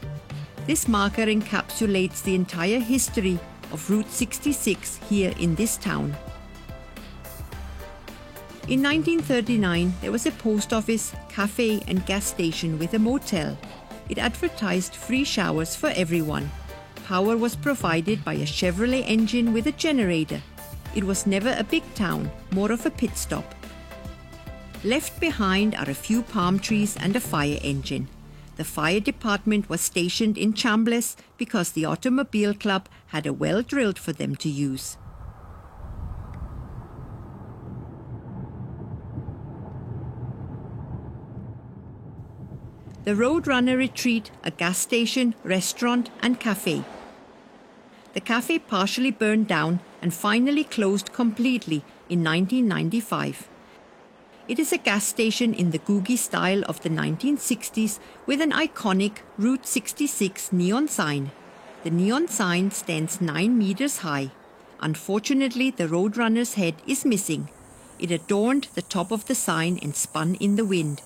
This marker encapsulates the entire history of Route 66 here in this town. In 1939, there was a post office, cafe and gas station with a motel. It advertised free showers for everyone. Power was provided by a Chevrolet engine with a generator. It was never a big town, more of a pit stop. Left behind are a few palm trees and a fire engine. The fire department was stationed in Chambliss because the automobile club had a well drilled for them to use. The Roadrunner Retreat, a gas station, restaurant and cafe. The cafe partially burned down and finally closed completely in 1995. It is a gas station in the Googie style of the 1960s with an iconic Route 66 neon sign. The neon sign stands 9 meters high. Unfortunately, the Roadrunner's head is missing. It adorned the top of the sign and spun in the wind.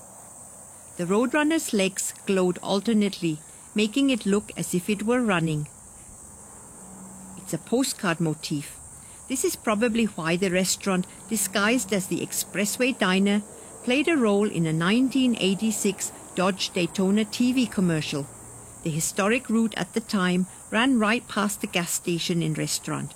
The Roadrunner's legs glowed alternately, making it look as if it were running. It's a postcard motif. This is probably why the restaurant, disguised as the Expressway Diner, played a role in a 1986 Dodge Daytona TV commercial. The historic route at the time ran right past the gas station and restaurant.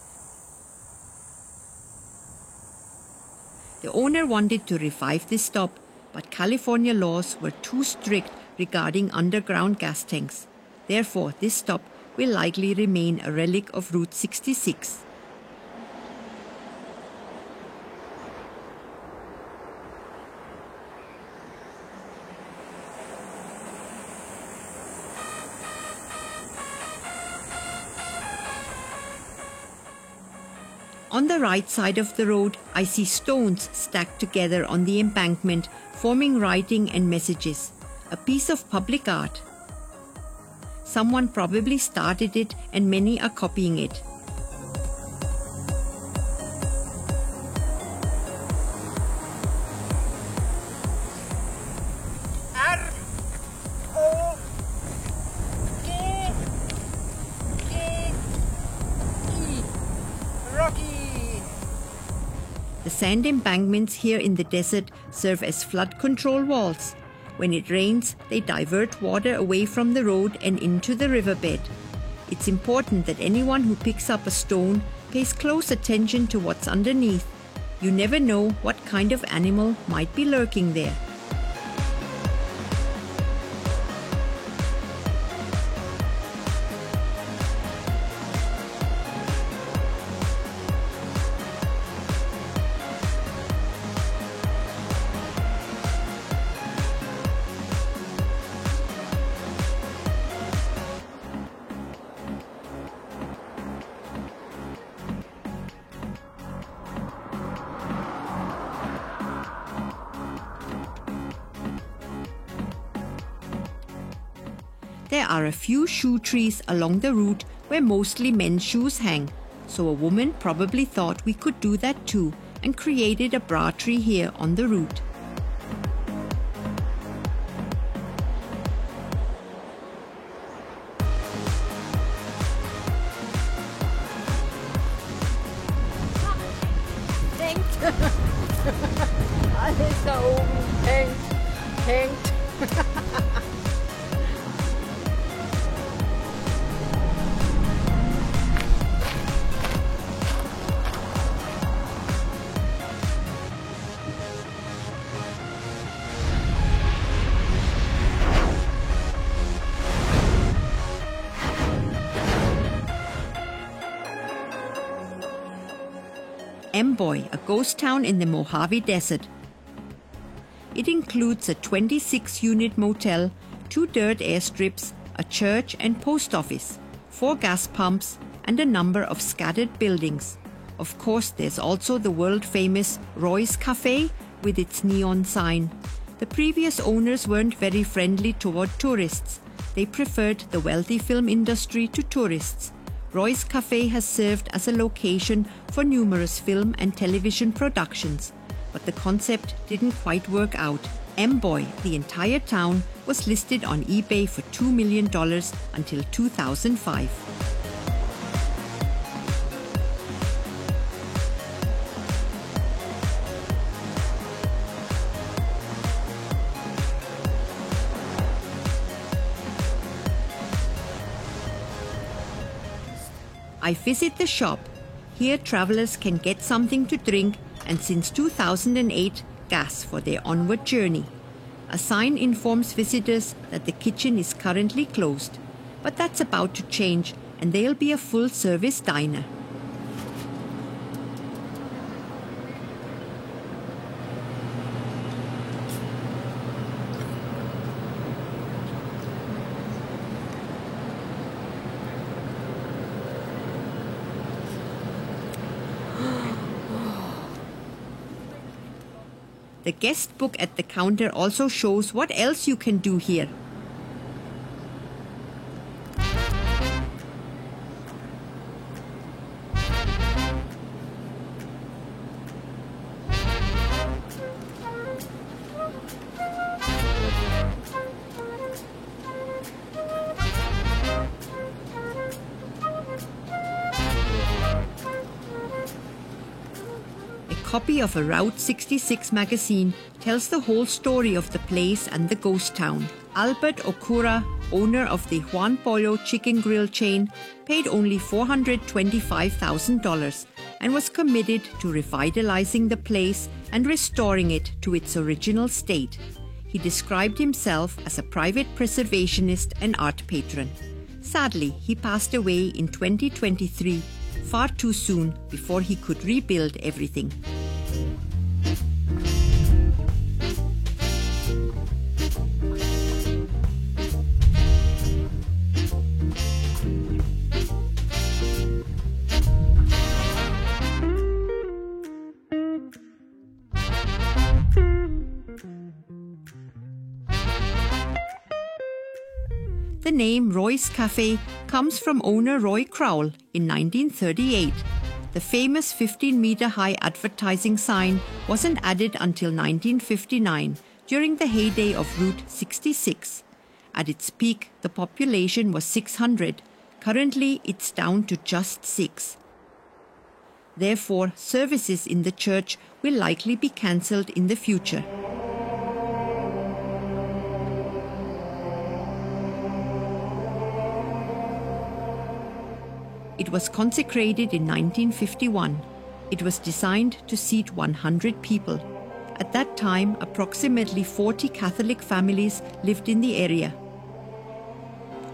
The owner wanted to revive this stop, but California laws were too strict regarding underground gas tanks. Therefore, this stop will likely remain a relic of Route 66. On the right side of the road, I see stones stacked together on the embankment, forming writing and messages. A piece of public art. Someone probably started it and many are copying it. The sand embankments here in the desert serve as flood control walls. When it rains, they divert water away from the road and into the riverbed. It's important that anyone who picks up a stone pays close attention to what's underneath. You never know what kind of animal might be lurking there. There are a few shoe trees along the route where mostly men's shoes hang, so a woman probably thought we could do that too and created a brasserie here on the route. Alles da oben hängt. Amboy, a ghost town in the Mojave Desert. It includes a 26-unit motel, 2 dirt airstrips, a church and post office, 4 gas pumps, and a number of scattered buildings. Of course, there's also the world-famous Roy's Cafe with its neon sign. The previous owners weren't very friendly toward tourists. They preferred the wealthy film industry to tourists. Roy's Cafe has served as a location for numerous film and television productions, but the concept didn't quite work out. Amboy, the entire town, was listed on eBay for $2 million until 2005. I visit the shop. Here travelers can get something to drink and since 2008, gas for their onward journey. A sign informs visitors that the kitchen is currently closed, but that's about to change and there'll be a full-service diner. The guest book at the counter also shows what else you can do here. A copy of a Route 66 magazine tells the whole story of the place and the ghost town. Albert Okura, owner of the Juan Pollo chicken grill chain, paid only $425,000 and was committed to revitalizing the place and restoring it to its original state. He described himself as a private preservationist and art patron. Sadly, he passed away in 2023, far too soon before he could rebuild everything. The name Roy's Cafe comes from owner Roy Crowell in 1938. The famous 15-meter-high advertising sign wasn't added until 1959, during the heyday of Route 66. At its peak, the population was 600. Currently, it's down to just 6. Therefore, services in the church will likely be cancelled in the future. It was consecrated in 1951. It was designed to seat 100 people. At that time, approximately 40 Catholic families lived in the area.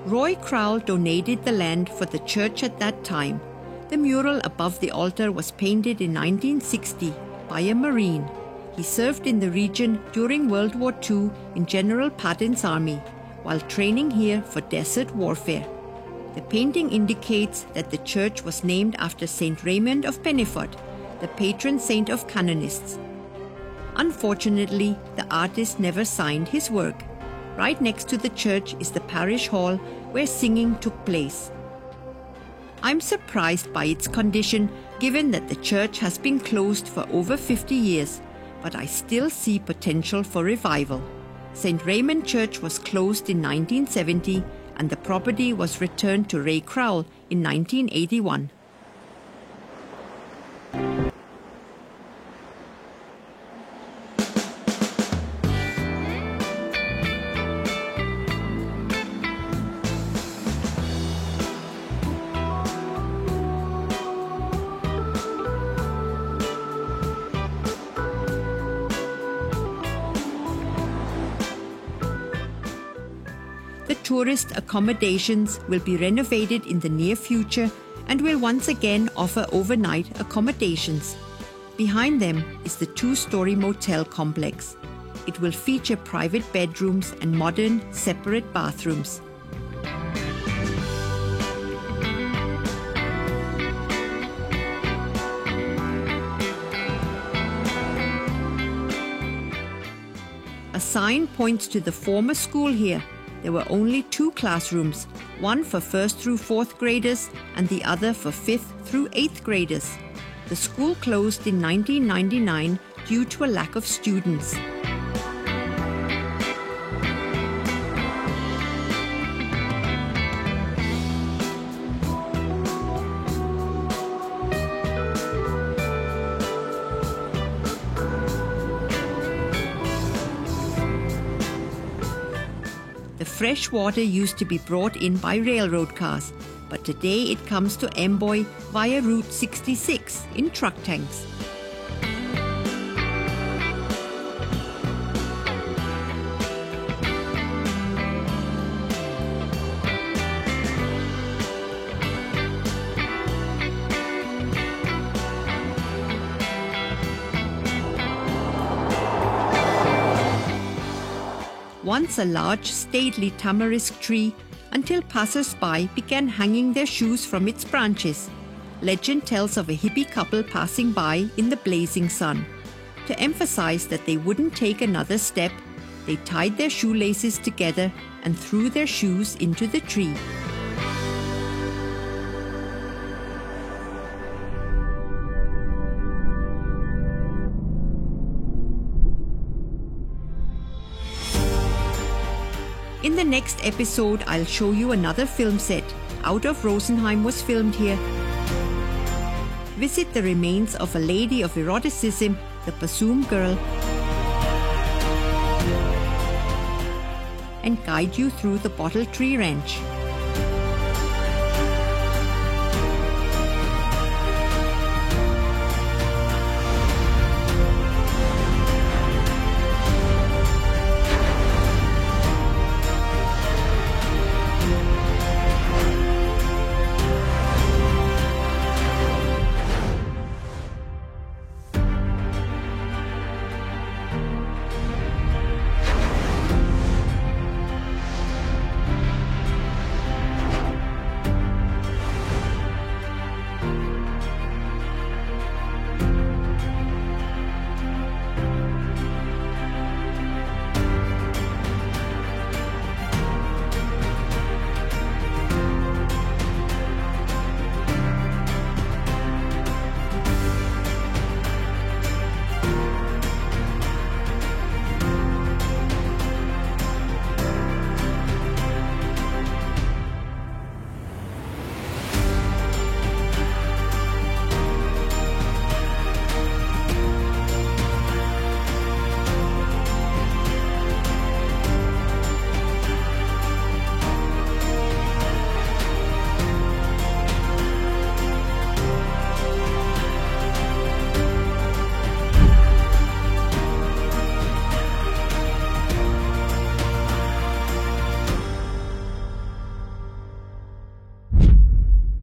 Roy Crowell donated the land for the church at that time. The mural above the altar was painted in 1960 by a Marine. He served in the region during World War II in General Patton's army, while training here for desert warfare. The painting indicates that the church was named after Saint Raymond of Penafort, the patron saint of canonists. Unfortunately, the artist never signed his work. Right next to the church is the parish hall where singing took place. I'm surprised by its condition, given that the church has been closed for over 50 years, but I still see potential for revival. St. Raymond Church was closed in 1970 and the property was returned to Ray Crowell in 1981. The tourist accommodations will be renovated in the near future and will once again offer overnight accommodations. Behind them is the two-story motel complex. It will feature private bedrooms and modern separate bathrooms. A sign points to the former school here. There were only 2 classrooms, one for 1st through 4th graders and the other for 5th through 8th graders. The school closed in 1999 due to a lack of students. The fresh water used to be brought in by railroad cars, but today it comes to Amboy via Route 66 in truck tanks. Once a large, stately tamarisk tree, until passers-by began hanging their shoes from its branches. Legend tells of a hippie couple passing by in the blazing sun. To emphasize that they wouldn't take another step, they tied their shoelaces together and threw their shoes into the tree. In the next episode, I'll show you another film set. Out of Rosenheim was filmed here. Visit the remains of a lady of eroticism, the Pasum girl, and guide you through the Bottle Tree Ranch.